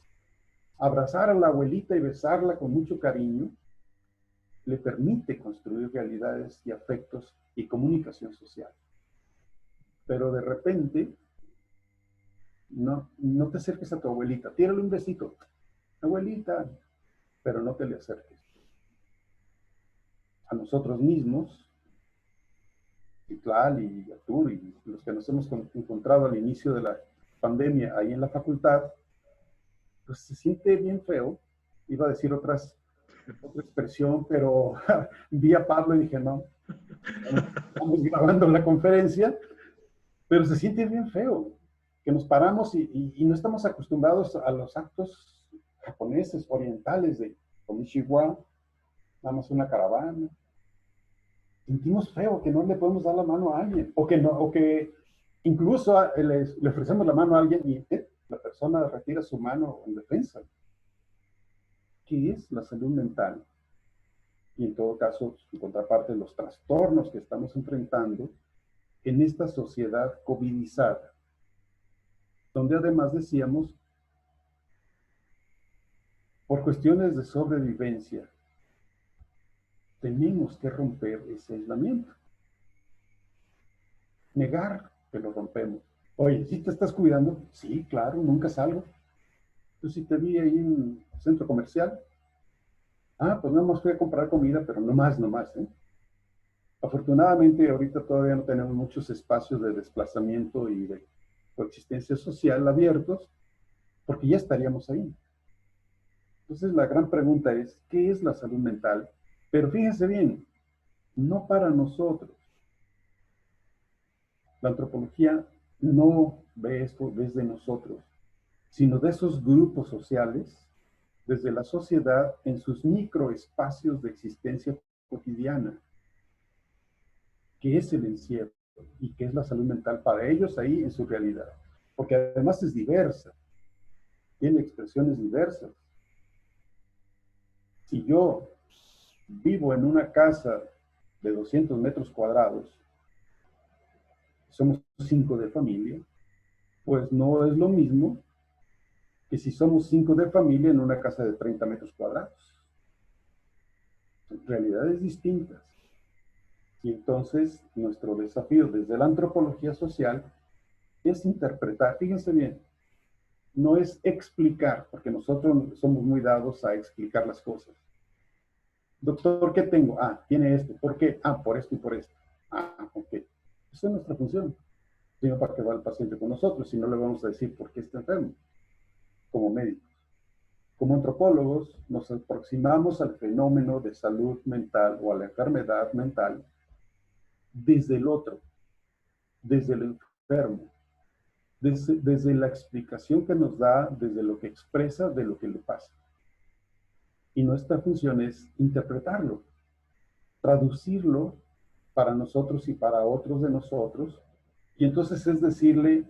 Abrazar a la abuelita y besarla con mucho cariño le permite construir realidades y afectos y comunicación social. Pero de repente, no te acerques a tu abuelita, tírale un besito, abuelita, pero no te le acerques. A nosotros mismos, Itlal y Artur y los que nos hemos encontrado al inicio de la pandemia ahí en la facultad, pues se siente bien feo. Iba a decir otra expresión, pero vi a Pablo y dije, no, estamos grabando la conferencia, pero se siente bien feo, que nos paramos y no estamos acostumbrados a los actos japoneses, orientales, de Komishiwa, nada más una caravana. Sentimos feo que no le podemos dar la mano a alguien, o que, no, o que incluso le ofrecemos la mano a alguien y la persona retira su mano en defensa. ¿Qué es la salud mental? Y en todo caso, su contraparte, los trastornos que estamos enfrentando en esta sociedad covidizada, donde además decíamos por cuestiones de sobrevivencia, tenemos que romper ese aislamiento. Negar que lo rompemos. Oye, ¿sí te estás cuidando? Sí, claro, nunca salgo. Yo sí te vi ahí en el centro comercial. Ah, pues nada más fui a comprar comida, pero no más, ¿eh? Afortunadamente, ahorita todavía no tenemos muchos espacios de desplazamiento y de coexistencia social abiertos, porque ya estaríamos ahí. Entonces, la gran pregunta es, ¿qué es la salud mental? Pero fíjense bien, no para nosotros. La antropología no ve esto desde nosotros, sino de esos grupos sociales, desde la sociedad en sus microespacios de existencia cotidiana, que es el encierro y que es la salud mental para ellos ahí en su realidad. Porque además es diversa, tiene expresiones diversas. Si yo vivo en una casa de 200 metros cuadrados, somos 5 de familia, pues no es lo mismo que si somos 5 de familia en una casa de 30 metros cuadrados. Son realidades distintas. Y entonces nuestro desafío desde la antropología social es interpretar, fíjense bien, no es explicar, porque nosotros somos muy dados a explicar las cosas. Doctor, ¿qué tengo? Ah, tiene esto. ¿Por qué? Ah, por esto y por esto. Ah, ok. Esa es nuestra función. Sino para que va el paciente con nosotros, si no le vamos a decir por qué está enfermo, como médicos. Como antropólogos, nos aproximamos al fenómeno de salud mental o a la enfermedad mental desde el otro, desde el enfermo, desde la explicación que nos da, desde lo que expresa de lo que le pasa. Y nuestra función es interpretarlo, traducirlo para nosotros y para otros de nosotros. Y entonces es decirle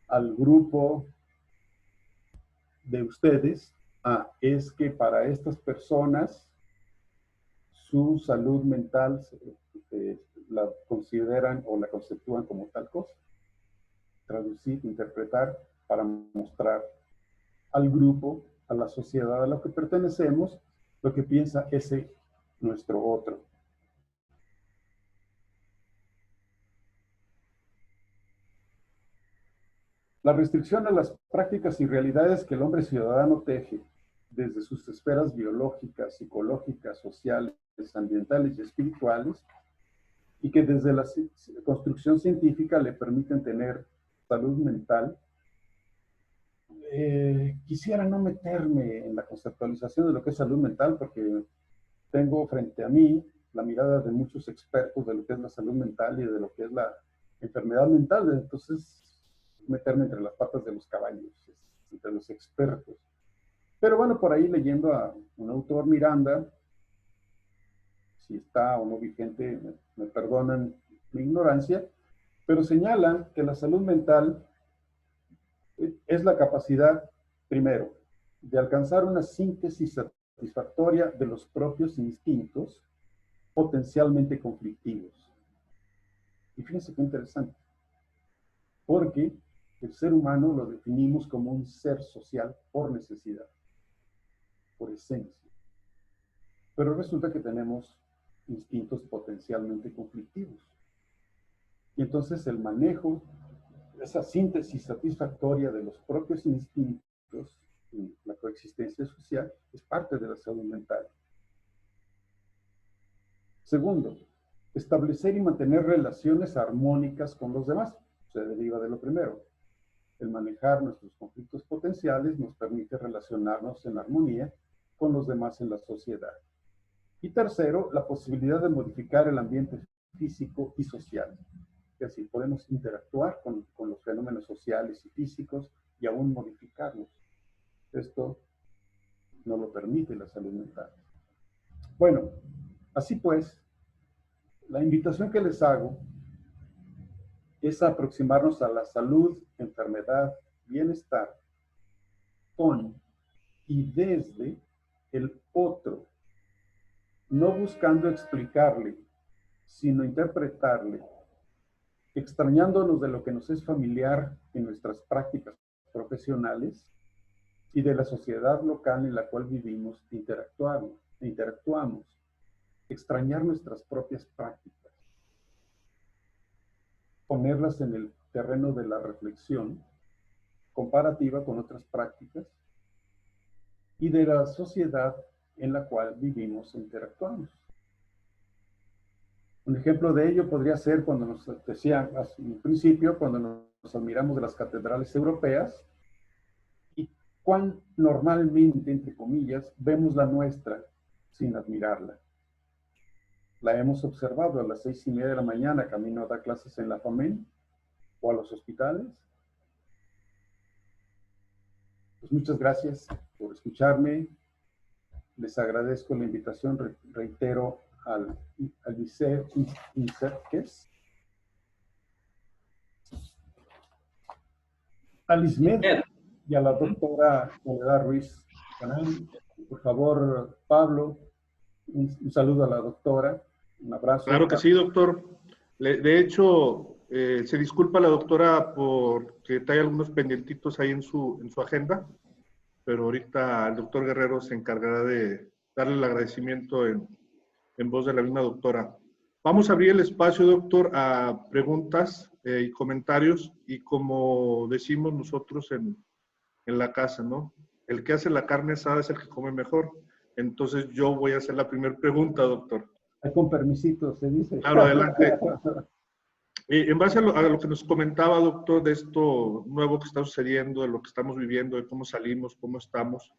al grupo de ustedes, ah, es que para estas personas su salud mental la consideran o la conceptúan como tal cosa. Traducir, interpretar para mostrar al grupo, a la sociedad a la que pertenecemos, lo que piensa ese nuestro otro. La restricción a las prácticas y realidades que el hombre ciudadano teje desde sus esferas biológicas, psicológicas, sociales, ambientales y espirituales, y que desde la construcción científica le permiten tener salud mental. Quisiera no meterme en la conceptualización de lo que es salud mental, porque tengo frente a mí la mirada de muchos expertos de lo que es la salud mental y de lo que es la enfermedad mental. Entonces, meterme entre las patas de los caballos, entre los expertos. Pero bueno, por ahí leyendo a un autor, Miranda, si está o no vigente, me perdonan mi ignorancia, pero señala que la salud mental es la capacidad, primero, de alcanzar una síntesis satisfactoria de los propios instintos potencialmente conflictivos. Y fíjense qué interesante, porque el ser humano lo definimos como un ser social por necesidad, por esencia. Pero resulta que tenemos instintos potencialmente conflictivos. Y entonces el manejo, esa síntesis satisfactoria de los propios instintos en la coexistencia social es parte de la salud mental. Segundo, establecer y mantener relaciones armónicas con los demás. Se deriva de lo primero. El manejar nuestros conflictos potenciales nos permite relacionarnos en armonía con los demás en la sociedad. Y tercero, la posibilidad de modificar el ambiente físico y social. Es decir, podemos interactuar con los fenómenos sociales y físicos y aún modificarlos. Esto no lo permite la salud mental. Bueno, así pues, la invitación que les hago es a aproximarnos a la salud, enfermedad, bienestar con y desde el otro, no buscando explicarle, sino interpretarle, extrañándonos de lo que nos es familiar en nuestras prácticas profesionales y de la sociedad local en la cual vivimos e interactuamos, extrañar nuestras propias prácticas, ponerlas en el terreno de la reflexión comparativa con otras prácticas y de la sociedad en la cual vivimos e interactuamos. Un ejemplo de ello podría ser cuando nos decía hace un principio, cuando nos admiramos de las catedrales europeas y cuán normalmente, entre comillas, vemos la nuestra sin admirarla. La hemos observado a las 6:30 de la mañana camino a dar clases en la FAMEN o a los hospitales. Pues muchas gracias por escucharme. Les agradezco la invitación, reitero, al INSEP, ¿qué es? Al ISMED y a la doctora Soledad Ruiz Canán. Por favor, Pablo, un saludo a la doctora, un abrazo. Claro que sí, doctor. De hecho, se disculpa la doctora porque trae algunos pendientitos ahí en su agenda, pero ahorita el doctor Guerrero se encargará de darle el agradecimiento en voz de la misma doctora. Vamos a abrir el espacio, doctor, a preguntas y comentarios, y como decimos nosotros en la casa, ¿no? El que hace la carne asada es el que come mejor. Entonces yo voy a hacer la primera pregunta, doctor. Con permisito, se dice. Claro, adelante. En base a lo que nos comentaba, doctor, de esto nuevo que está sucediendo, de lo que estamos viviendo, de cómo salimos, cómo estamos,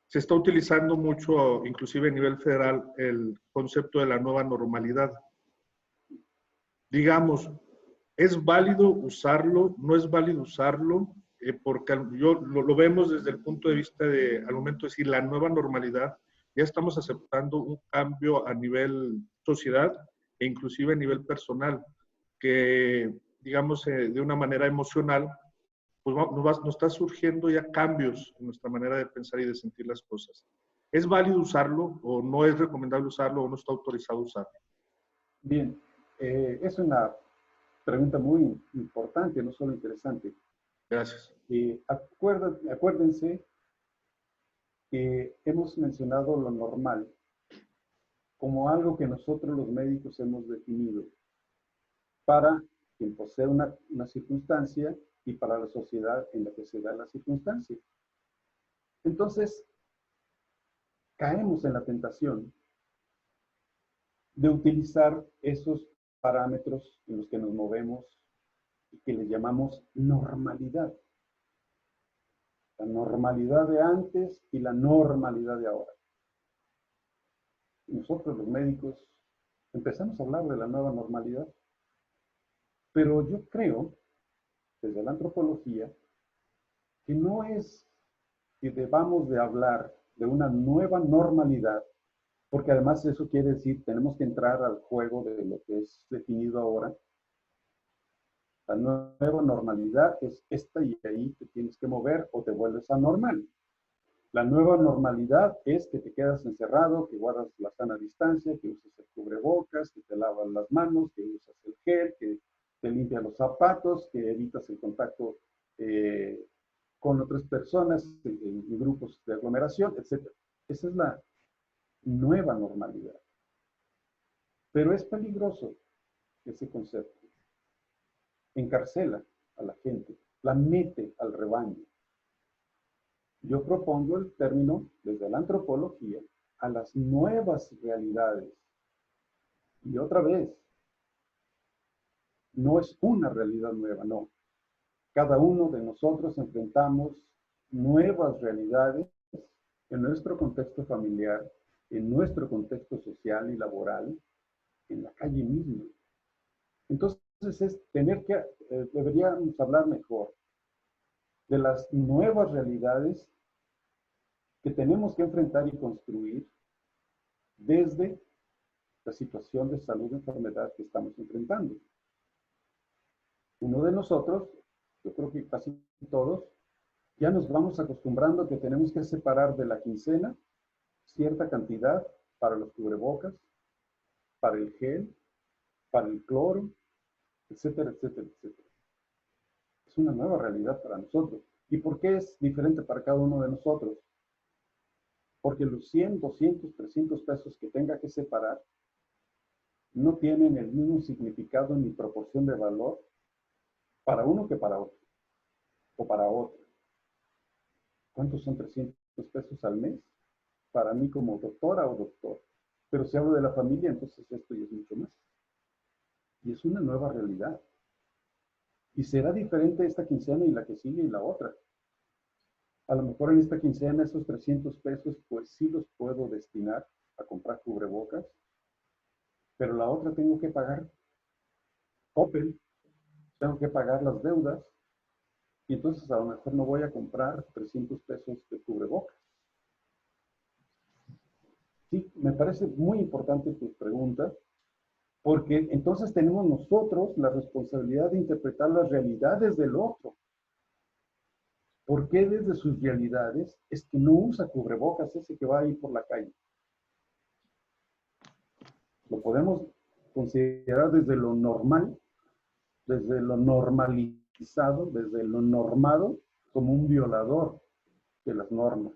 se está utilizando mucho, inclusive a nivel federal, el concepto de la nueva normalidad. Digamos, ¿es válido usarlo? ¿No es válido usarlo? Porque lo vemos desde el punto de vista de, al momento de decir la nueva normalidad, ya estamos aceptando un cambio a nivel sociedad e inclusive a nivel personal, que, digamos, de una manera emocional, pues nos está surgiendo ya cambios en nuestra manera de pensar y de sentir las cosas. ¿Es válido usarlo o no es recomendable usarlo o no está autorizado usarlo? Bien, es una pregunta muy importante, no solo interesante. Gracias. Acuérdense que hemos mencionado lo normal como algo que nosotros los médicos hemos definido para quien posee una circunstancia y para la sociedad en la que se da la circunstancia. Entonces, caemos en la tentación de utilizar esos parámetros en los que nos movemos y que les llamamos normalidad. La normalidad de antes y la normalidad de ahora. Nosotros los médicos empezamos a hablar de la nueva normalidad, pero yo creo, desde la antropología, que no es que debamos de hablar de una nueva normalidad, porque además eso quiere decir, tenemos que entrar al juego de lo que es definido ahora. La nueva normalidad es esta y ahí te tienes que mover o te vuelves anormal. La nueva normalidad es que te quedas encerrado, que guardas la sana distancia, que usas el cubrebocas, que te lavas las manos, que usas el gel, que te limpias los zapatos, que evitas el contacto con otras personas en grupos de aglomeración, etc. Esa es la nueva normalidad. Pero es peligroso ese concepto. Encarcela a la gente, la mete al rebaño. Yo propongo el término, desde la antropología, a las nuevas realidades. Y otra vez, no es una realidad nueva, no. Cada uno de nosotros enfrentamos nuevas realidades en nuestro contexto familiar, en nuestro contexto social y laboral, en la calle misma. Entonces, deberíamos hablar mejor de las nuevas realidades que tenemos que enfrentar y construir desde la situación de salud y enfermedad que estamos enfrentando. Uno de nosotros, yo creo que casi todos, ya nos vamos acostumbrando a que tenemos que separar de la quincena cierta cantidad para los cubrebocas, para el gel, para el cloro, etcétera, etcétera, etcétera. Es una nueva realidad para nosotros. ¿Y por qué es diferente para cada uno de nosotros? Porque los 100, 200, 300 pesos que tenga que separar no tienen el mismo significado ni proporción de valor para uno que para otro, o para otro. ¿Cuántos son 300 pesos al mes? Para mí como doctora o doctor. Pero si hablo de la familia, entonces esto ya es mucho más. Y es una nueva realidad. Y será diferente esta quincena y la que sigue y la otra. A lo mejor en esta quincena esos 300 pesos, pues sí los puedo destinar a comprar cubrebocas, pero la otra tengo que pagar Coppel, tengo que pagar las deudas, y entonces a lo mejor no voy a comprar 300 pesos de cubrebocas. Sí, me parece muy importante tu pregunta, porque entonces tenemos nosotros la responsabilidad de interpretar las realidades del otro. ¿Por qué desde sus realidades es que no usa cubrebocas ese que va ahí por la calle? Lo podemos considerar desde lo normal, desde lo normalizado, desde lo normado, como un violador de las normas.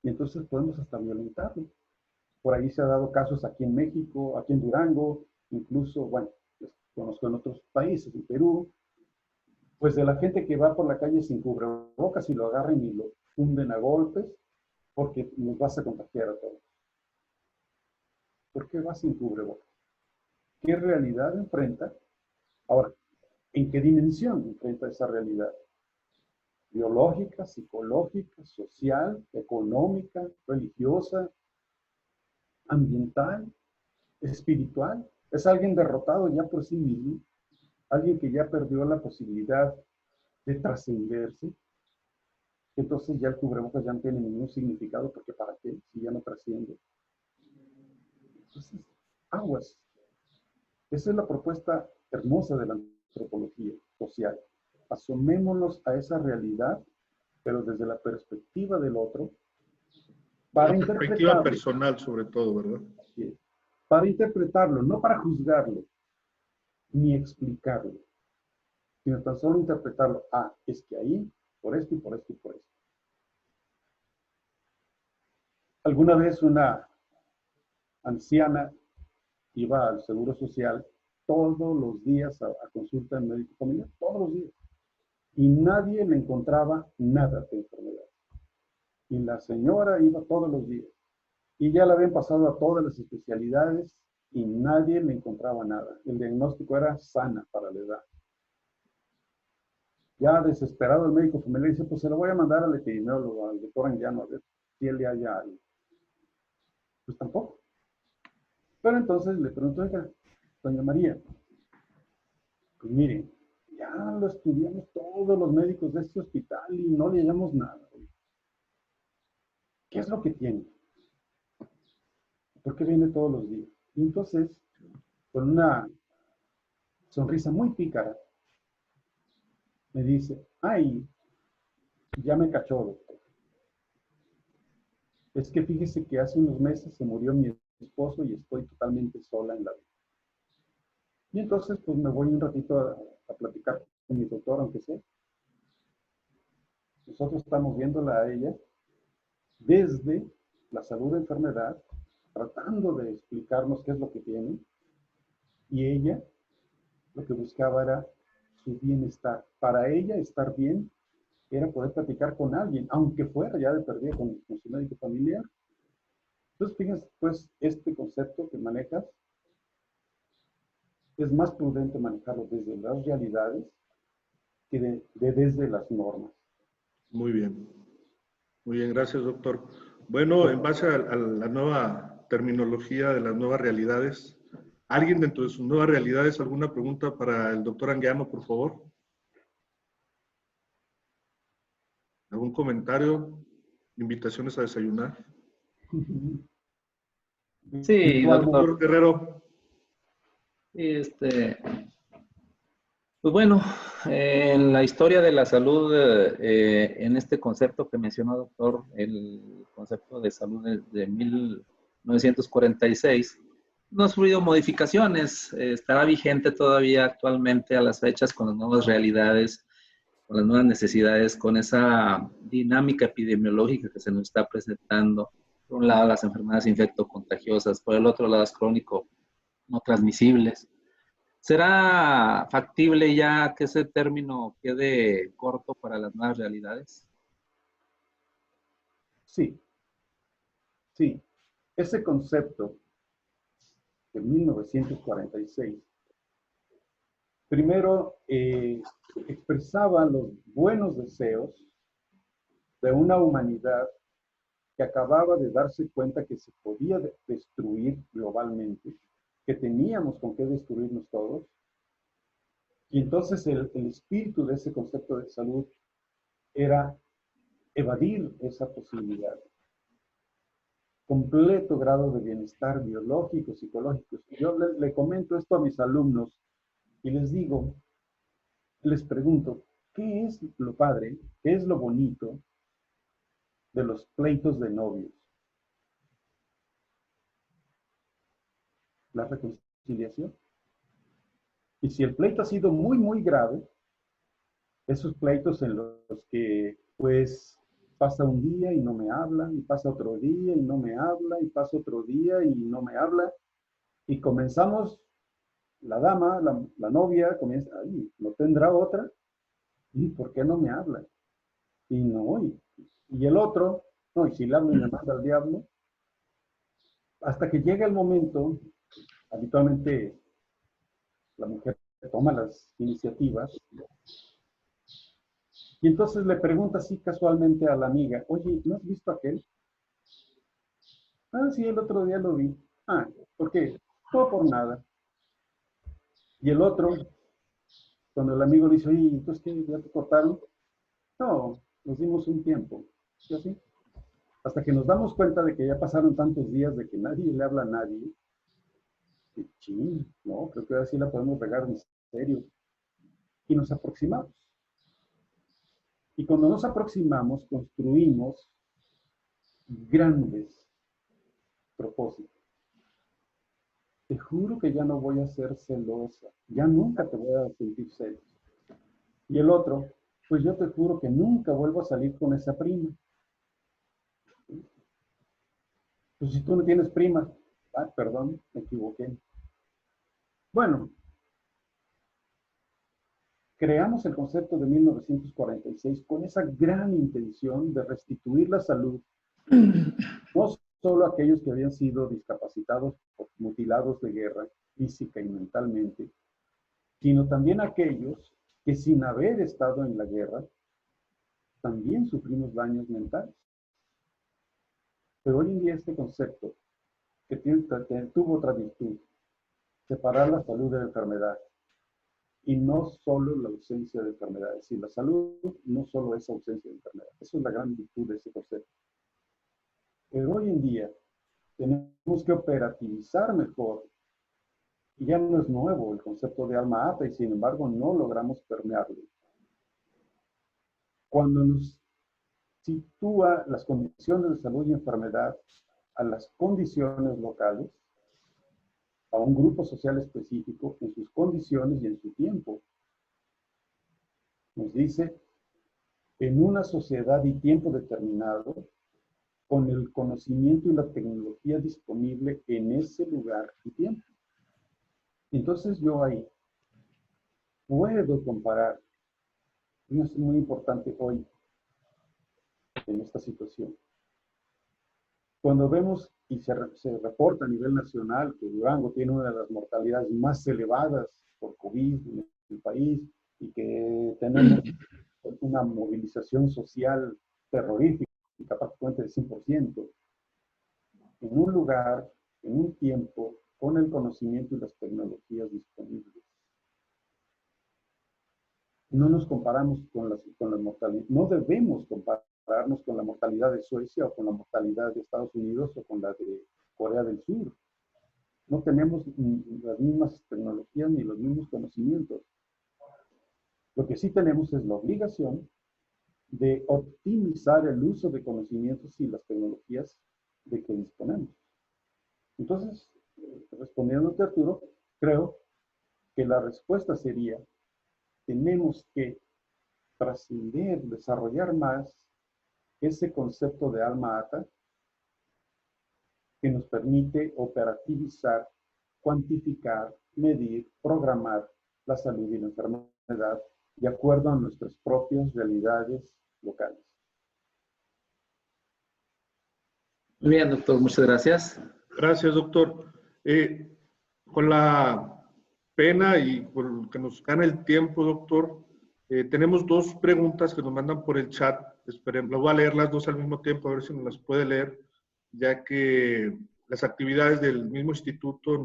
Y entonces podemos hasta violentarlo. Por ahí se ha dado casos aquí en México, aquí en Durango, incluso, bueno, los conozco en otros países, en Perú, pues de la gente que va por la calle sin cubrebocas y lo agarran y lo funden a golpes, porque nos vas a contagiar a todos. ¿Por qué va sin cubrebocas? ¿Qué realidad enfrenta? Ahora, ¿en qué dimensión enfrenta esa realidad? Biológica, psicológica, social, económica, religiosa, ambiental, espiritual. Es alguien derrotado ya por sí mismo, alguien que ya perdió la posibilidad de trascenderse. Entonces ya el cubrebocas ya no tiene ningún significado, porque ¿para qué? Si ya no trasciende. Entonces, aguas. Esa es la propuesta hermosa de la antropología social. Asomémonos a esa realidad, pero desde la perspectiva del otro, para la perspectiva interpretarlo. Personal, sobre todo, ¿verdad? Sí, para interpretarlo, no para juzgarlo, ni explicarlo, sino tan solo interpretarlo. Ah, es que ahí, por esto y por esto y por esto. Alguna vez una anciana iba al Seguro Social todos los días a consulta en médico familiar, todos los días. Y nadie le encontraba nada de enfermedad. Y la señora iba todos los días. Y ya la habían pasado a todas las especialidades y nadie le encontraba nada. El diagnóstico era sana para la edad. Ya desesperado el médico familiar dice, pues se lo voy a mandar al epidemiólogo, al doctor Anguiano, a ver si él le haya algo. Pues tampoco. Pero entonces le preguntó, doña María, pues miren, ya lo estudiamos todos los médicos de este hospital y no le hallamos nada. ¿Qué es lo que tiene? ¿Por qué viene todos los días? Y entonces, con una sonrisa muy pícara, me dice, ay, ya me cachó, doctor. Es que fíjese que hace unos meses se murió mi esposo y estoy totalmente sola en la vida. Y entonces, pues me voy un ratito a platicar con mi doctor, aunque sea. Nosotros estamos viéndola a ella desde la salud de enfermedad, tratando de explicarnos qué es lo que tiene, y ella lo que buscaba era su bienestar. Para ella estar bien era poder platicar con alguien, aunque fuera ya de perdida con su médico familiar. Entonces, fíjense, pues, este concepto que manejas es más prudente manejarlo desde las realidades que desde las normas. Muy bien. Muy bien, gracias, doctor. Bueno, en base a la nueva terminología de las nuevas realidades, ¿alguien dentro de sus nuevas realidades, alguna pregunta para el doctor Anguiano, por favor? ¿Algún comentario? ¿Invitaciones a desayunar? Sí, doctor. Guerrero. Pues bueno, en la historia de la salud, en este concepto que mencionó, doctor, el concepto de salud de 1946, no ha sufrido modificaciones, estará vigente todavía actualmente a las fechas con las nuevas realidades, con las nuevas necesidades, con esa dinámica epidemiológica que se nos está presentando. Por un lado, las enfermedades infectocontagiosas, por el otro lado, las crónico no transmisibles. ¿Será factible ya que ese término quede corto para las nuevas realidades? Sí, sí. Ese concepto de 1946, primero expresaba los buenos deseos de una humanidad que acababa de darse cuenta que se podía destruir globalmente, que teníamos con qué destruirnos todos. Y entonces el espíritu de ese concepto de salud era evadir esa posibilidad. Completo grado de bienestar biológico, psicológico. Yo le comento esto a mis alumnos y les digo, les pregunto, ¿qué es lo padre? ¿Qué es lo bonito de los pleitos de novios? La reconciliación. Y si el pleito ha sido muy, muy grave, esos pleitos en los que, pues, pasa un día y no me habla, y pasa otro día y no me habla, y pasa otro día y no me habla, y comenzamos, la dama, la novia, comienza, ay, ¿no tendrá otra? ¿Y por qué no me habla? Y no, y el otro, no, y si le hablo y me manda al diablo, hasta que llega el momento, habitualmente la mujer toma las iniciativas, y entonces le pregunta así casualmente a la amiga, oye, ¿no has visto a aquel? Ah, sí, el otro día lo vi. Ah, ¿por qué? No por nada. Y el otro, cuando el amigo dice, oye, ¿entonces qué? ¿Ya te cortaron? No, nos dimos un tiempo. ¿Y así? Hasta que nos damos cuenta de que ya pasaron tantos días de que nadie le habla a nadie. Y, ching, no, creo que ahora sí la podemos regar en serio. Y nos aproximamos. Y cuando nos aproximamos, construimos grandes propósitos. Te juro que ya no voy a ser celosa. Ya nunca te voy a sentir celos. Y el otro, pues yo te juro que nunca vuelvo a salir con esa prima. Pues si tú no tienes prima, ah, perdón, me equivoqué. Bueno, creamos el concepto de 1946 con esa gran intención de restituir la salud, no solo a aquellos que habían sido discapacitados o mutilados de guerra, física y mentalmente, sino también a aquellos que sin haber estado en la guerra, también sufrimos daños mentales. Pero hoy en día este concepto, que tuvo otra virtud, separar la salud de la enfermedad, y no solo la ausencia de enfermedad, es decir, la salud no solo es ausencia de enfermedad, eso es la gran virtud de ese concepto. Pero hoy en día tenemos que operativizar mejor, y ya no es nuevo el concepto de alma ata, y sin embargo no logramos permearlo. Cuando nos sitúa las condiciones de salud y enfermedad a las condiciones locales, a un grupo social específico, en sus condiciones y en su tiempo. Nos dice, en una sociedad y tiempo determinado, con el conocimiento y la tecnología disponible en ese lugar y tiempo. Entonces yo ahí puedo comparar, y es muy importante hoy en esta situación. Cuando vemos y se reporta a nivel nacional que Durango tiene una de las mortalidades más elevadas por COVID en el país y que tenemos una movilización social terrorífica, prácticamente del 100%, en un lugar, en un tiempo, con el conocimiento y las tecnologías disponibles. No nos comparamos con la mortalidad, no debemos compararnos con la mortalidad de Suecia o con la mortalidad de Estados Unidos o con la de Corea del Sur. No tenemos las mismas tecnologías ni los mismos conocimientos. Lo que sí tenemos es la obligación de optimizar el uso de conocimientos y las tecnologías de que disponemos. Entonces, respondiéndote, Arturo, creo que la respuesta sería, tenemos que trascender, desarrollar más ese concepto de alma ata que nos permite operativizar, cuantificar, medir, programar la salud y la enfermedad de acuerdo a nuestras propias realidades locales. Muy bien, doctor, muchas gracias. Gracias, doctor. Con la pena y por que nos gana el tiempo, doctor, tenemos dos preguntas que nos mandan por el chat. Esperemos, voy a leer las dos al mismo tiempo, a ver si nos las puede leer, ya que las actividades del mismo instituto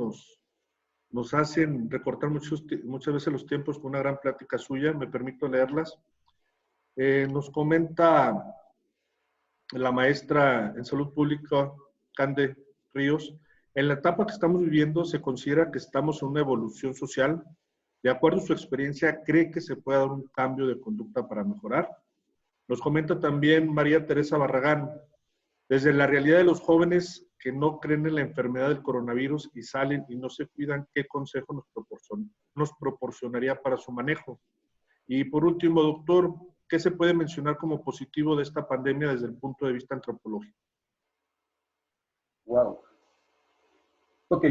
nos hacen recortar muchas veces los tiempos con una gran plática suya. Me permito leerlas. Nos comenta la maestra en salud pública, Cande Ríos: en la etapa que estamos viviendo, ¿se considera que estamos en una evolución social? De acuerdo a su experiencia, ¿cree que se puede dar un cambio de conducta para mejorar? Nos comenta también María Teresa Barragán: desde la realidad de los jóvenes que no creen en la enfermedad del coronavirus y salen y no se cuidan, ¿qué consejo nos proporcionaría para su manejo? Y por último, doctor, ¿qué se puede mencionar como positivo de esta pandemia desde el punto de vista antropológico? Wow. Ok.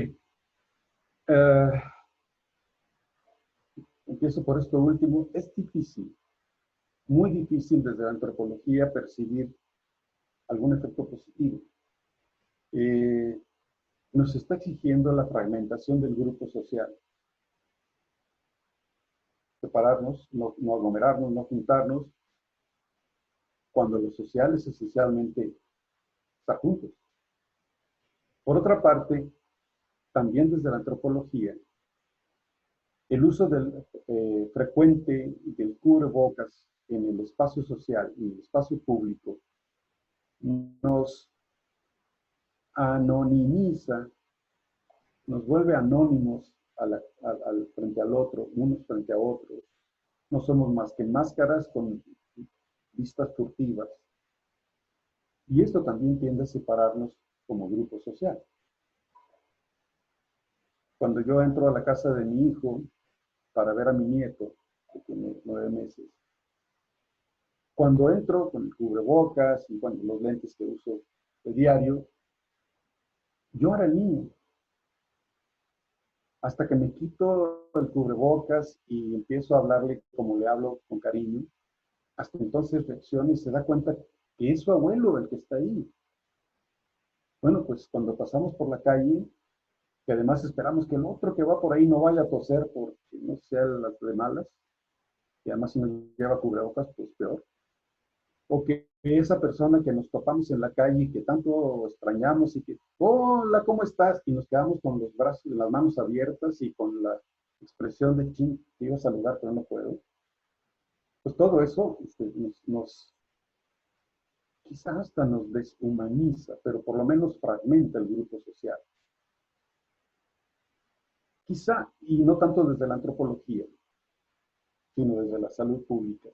Empiezo por esto último. Es difícil, muy difícil desde la antropología percibir algún efecto positivo. Nos está exigiendo la fragmentación del grupo social. Separarnos, no aglomerarnos, no juntarnos, cuando lo social es esencialmente estar juntos. Por otra parte, también desde la antropología, el uso del frecuente del cubrebocas en el espacio social y en el espacio público nos anonimiza, nos vuelve anónimos frente al otro, unos frente a otros. No somos más que máscaras con vistas furtivas. Y esto también tiende a separarnos como grupo social. Cuando yo entro a la casa de mi hijo para ver a mi nieto, que tiene 9 meses, cuando entro con el cubrebocas y con los lentes que uso de diario, yo era el niño. Hasta que me quito el cubrebocas y empiezo a hablarle como le hablo, con cariño, hasta entonces reacciona y se da cuenta que es su abuelo el que está ahí. Bueno, pues cuando pasamos por la calle, que además esperamos que el otro que va por ahí no vaya a toser porque no sea las de malas, y además si no lleva cubrebocas, pues peor. O que esa persona que nos topamos en la calle, que tanto extrañamos y que, hola, ¿cómo estás? Y nos quedamos con los brazos, las manos abiertas y con la expresión de ching, te iba a saludar, pero no puedo. Pues todo eso quizás hasta nos deshumaniza, pero por lo menos fragmenta el grupo social. Quizá, y no tanto desde la antropología, sino desde la salud pública,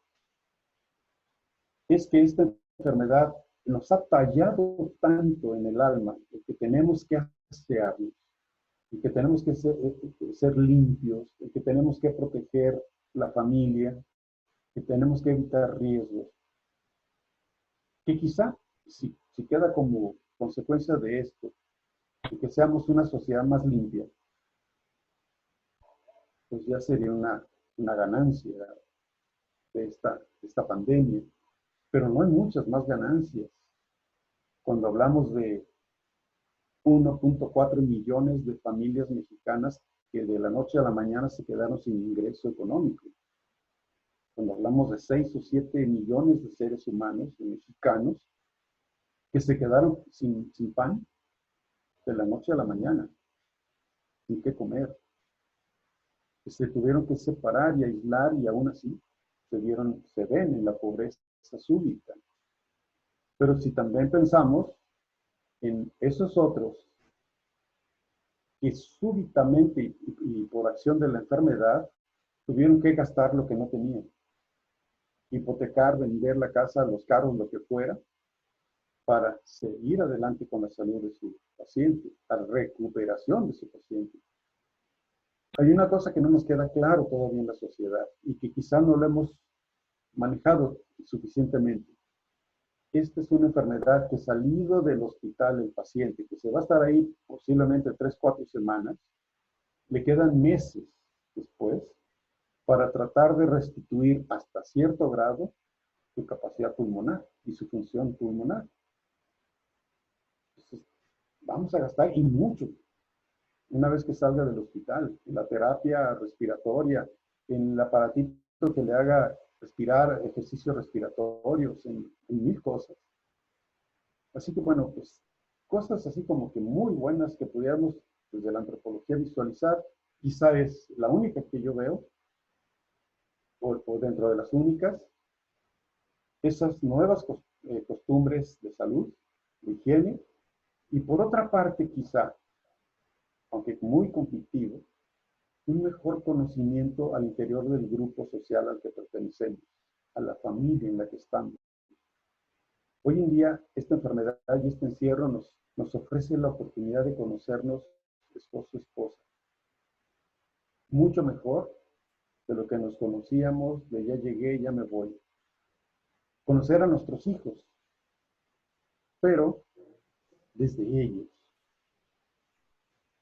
es que esta enfermedad nos ha tallado tanto en el alma que tenemos que asearnos, y que tenemos que ser limpios, y que tenemos que proteger la familia, que tenemos que evitar riesgos, que quizá, si queda como consecuencia de esto, y que seamos una sociedad más limpia, pues ya sería una ganancia de esta pandemia. Pero no hay muchas más ganancias. Cuando hablamos de 1.4 millones de familias mexicanas que de la noche a la mañana se quedaron sin ingreso económico. Cuando hablamos de 6 o 7 millones de seres humanos, de mexicanos, que se quedaron sin pan de la noche a la mañana, sin qué comer, que se tuvieron que separar y aislar y aún así se ven en la pobreza súbita. Pero si también pensamos en esos otros que súbitamente y por acción de la enfermedad tuvieron que gastar lo que no tenían, hipotecar, vender la casa, los carros, lo que fuera, para seguir adelante con la salud de su paciente, la recuperación de su paciente. Hay una cosa que no nos queda claro todavía en la sociedad y que quizá no lo hemos manejado suficientemente. Esta es una enfermedad que salido del hospital el paciente, que se va a estar ahí posiblemente 3, 4 semanas, le quedan meses después para tratar de restituir hasta cierto grado su capacidad pulmonar y su función pulmonar. Entonces, vamos a gastar y mucho una vez que salga del hospital, en la terapia respiratoria, en el aparatito que le haga respirar, ejercicios respiratorios, en 1000 cosas. Así que bueno, pues cosas así como que muy buenas que pudiéramos desde la antropología visualizar, quizá es la única que yo veo, o dentro de las únicas, esas nuevas costumbres de salud, de higiene, y por otra parte quizá, aunque muy conflictivo, un mejor conocimiento al interior del grupo social al que pertenecemos, a la familia en la que estamos. Hoy en día, esta enfermedad y este encierro nos ofrece la oportunidad de conocernos esposo-esposa. Mucho mejor de lo que nos conocíamos, de ya llegué, ya me voy. Conocer a nuestros hijos, pero desde ellos.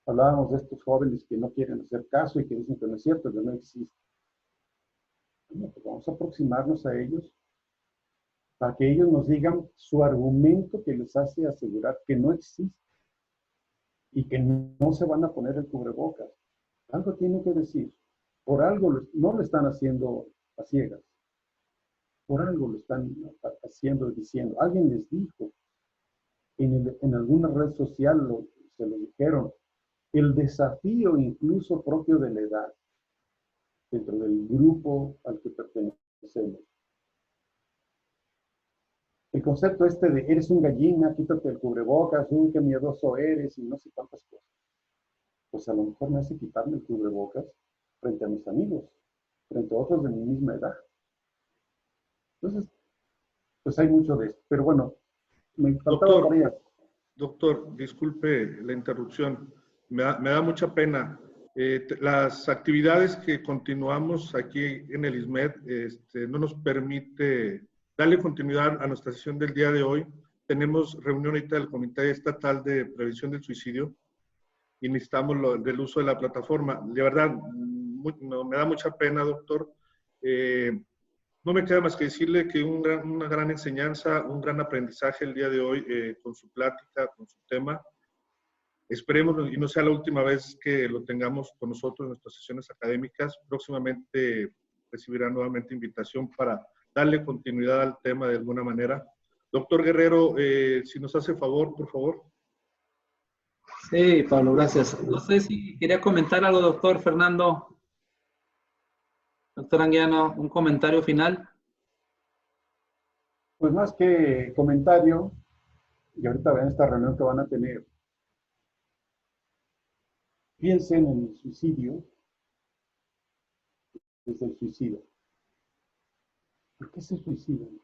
Hablábamos de estos jóvenes que no quieren hacer caso y que dicen que no es cierto, que no existe. Bueno, pues vamos a aproximarnos a ellos para que ellos nos digan su argumento que les hace asegurar que no existe y que no se van a poner el cubrebocas. Algo tienen que decir. Por algo no lo están haciendo a ciegas. Por algo lo están haciendo y diciendo. Alguien les dijo, en alguna red social se lo dijeron. El desafío incluso propio de la edad, dentro del grupo al que pertenecemos. El concepto este de eres un gallina, quítate el cubrebocas, uy, qué miedoso eres y no sé cuántas cosas. Pues a lo mejor me hace quitarme el cubrebocas frente a mis amigos, frente a otros de mi misma edad. Entonces, pues hay mucho de esto. Pero bueno, me faltaba por ahí. Doctor, disculpe la interrupción. Me da mucha pena. Las actividades que continuamos aquí en el ISMED no nos permite darle continuidad a nuestra sesión del día de hoy. Tenemos reunión ahorita del Comité Estatal de Prevención del Suicidio y necesitamos del uso de la plataforma. De verdad, me da mucha pena, doctor. No me queda más que decirle que una gran enseñanza, un gran aprendizaje el día de hoy con su plática, con su tema. Esperemos y no sea la última vez que lo tengamos con nosotros en nuestras sesiones académicas. Próximamente recibirá nuevamente invitación para darle continuidad al tema de alguna manera. Doctor Guerrero, si nos hace favor, por favor. Sí, Pablo, gracias. No sé si quería comentar algo, doctor Fernando. Doctor Anguiano, un comentario final. Pues más que comentario, y ahorita ven esta reunión que van a tener, piensen en el suicidio desde el suicidio. ¿Por qué se suicidan?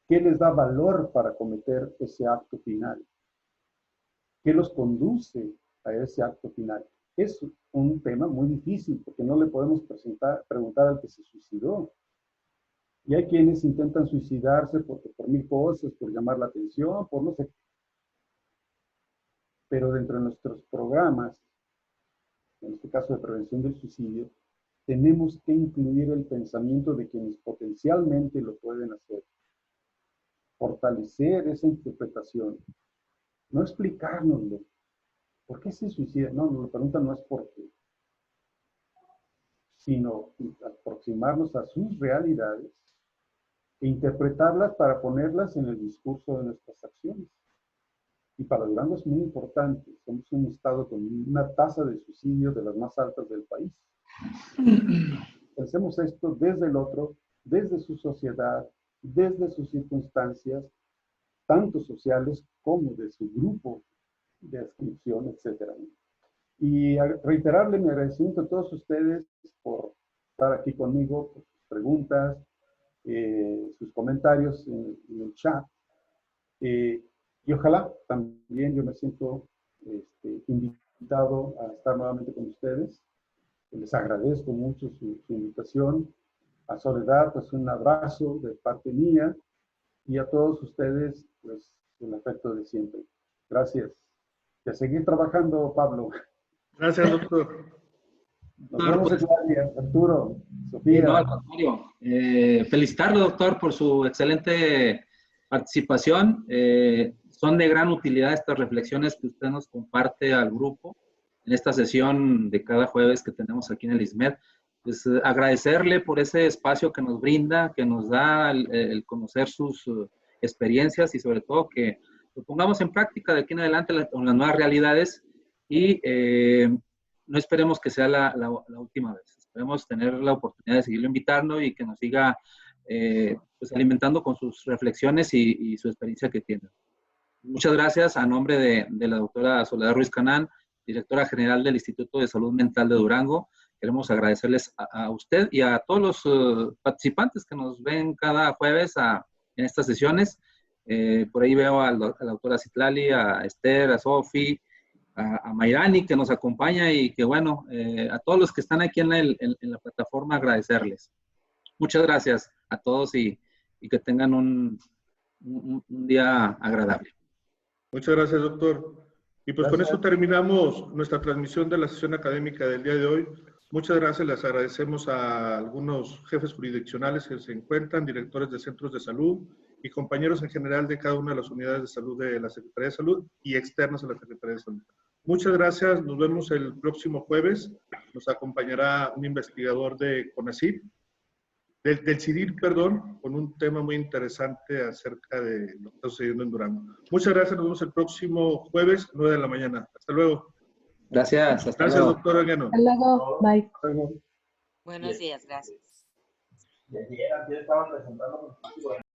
¿Qué les da valor para cometer ese acto final? ¿Qué los conduce a ese acto final? Es un tema muy difícil porque no le podemos preguntar al que se suicidó. Y hay quienes intentan suicidarse por 1000 cosas, por llamar la atención, por no sé. Pero dentro de nuestros programas, en este caso de prevención del suicidio, tenemos que incluir el pensamiento de quienes potencialmente lo pueden hacer. Fortalecer esa interpretación. No explicárnoslo. ¿Por qué se suicida? No, la pregunta no es por qué, sino aproximarnos a sus realidades e interpretarlas para ponerlas en el discurso de nuestras acciones. Y para Durango es muy importante. Somos un estado con una tasa de suicidio de las más altas del país. Pensemos esto desde el otro, desde su sociedad, desde sus circunstancias, tanto sociales como de su grupo de adscripción, etc. Y reiterarle mi agradecimiento a todos ustedes por estar aquí conmigo, por sus preguntas, sus comentarios en el chat. Y ojalá también yo me siento invitado a estar nuevamente con ustedes. Les agradezco mucho su invitación A Soledad, pues un abrazo de parte mía, y a todos ustedes, pues el afecto de siempre. Gracias. Y a seguir trabajando, Pablo. Gracias, doctor. Nos vemos, Pues, Arturo, no, Sofía. al contrario. Felicitarlo, doctor, por su excelente participación. Son de gran utilidad estas reflexiones que usted nos comparte al grupo en esta sesión de cada jueves que tenemos aquí en el ISMED. Pues agradecerle por ese espacio que nos brinda, que nos da el conocer sus experiencias y sobre todo que lo pongamos en práctica de aquí en adelante con las nuevas realidades y no esperemos que sea la última vez. Esperemos tener la oportunidad de seguirlo invitando y que nos siga pues alimentando con sus reflexiones y su experiencia que tiene. Muchas gracias a nombre de la doctora Soledad Ruiz Canán, directora general del Instituto de Salud Mental de Durango. Queremos agradecerles a usted y a todos los participantes que nos ven cada jueves en estas sesiones. Por ahí veo a la doctora Citlali, a Esther, a Sofi, a Mayrani que nos acompaña y que bueno, a todos los que están aquí en la plataforma agradecerles. Muchas gracias a todos y que tengan un día agradable. Muchas gracias, doctor. Y pues Gracias. con eso terminamos nuestra transmisión de la sesión académica del día de hoy. Muchas gracias, les agradecemos a algunos jefes jurisdiccionales que se encuentran, directores de centros de salud y compañeros en general de cada una de las unidades de salud de la Secretaría de Salud y externos a la Secretaría de Salud. Muchas gracias, nos vemos el próximo jueves. Nos acompañará un investigador de CONACYT, del CIDIR, perdón, con un tema muy interesante acerca de lo que está sucediendo en Durango. Muchas gracias, nos vemos el próximo jueves, 9 de la mañana. Hasta luego. Gracias, hasta Gracias, luego. doctor Anguiano. Hasta luego, bye. Luego. Buenos días, gracias. Y ayer estaban presentando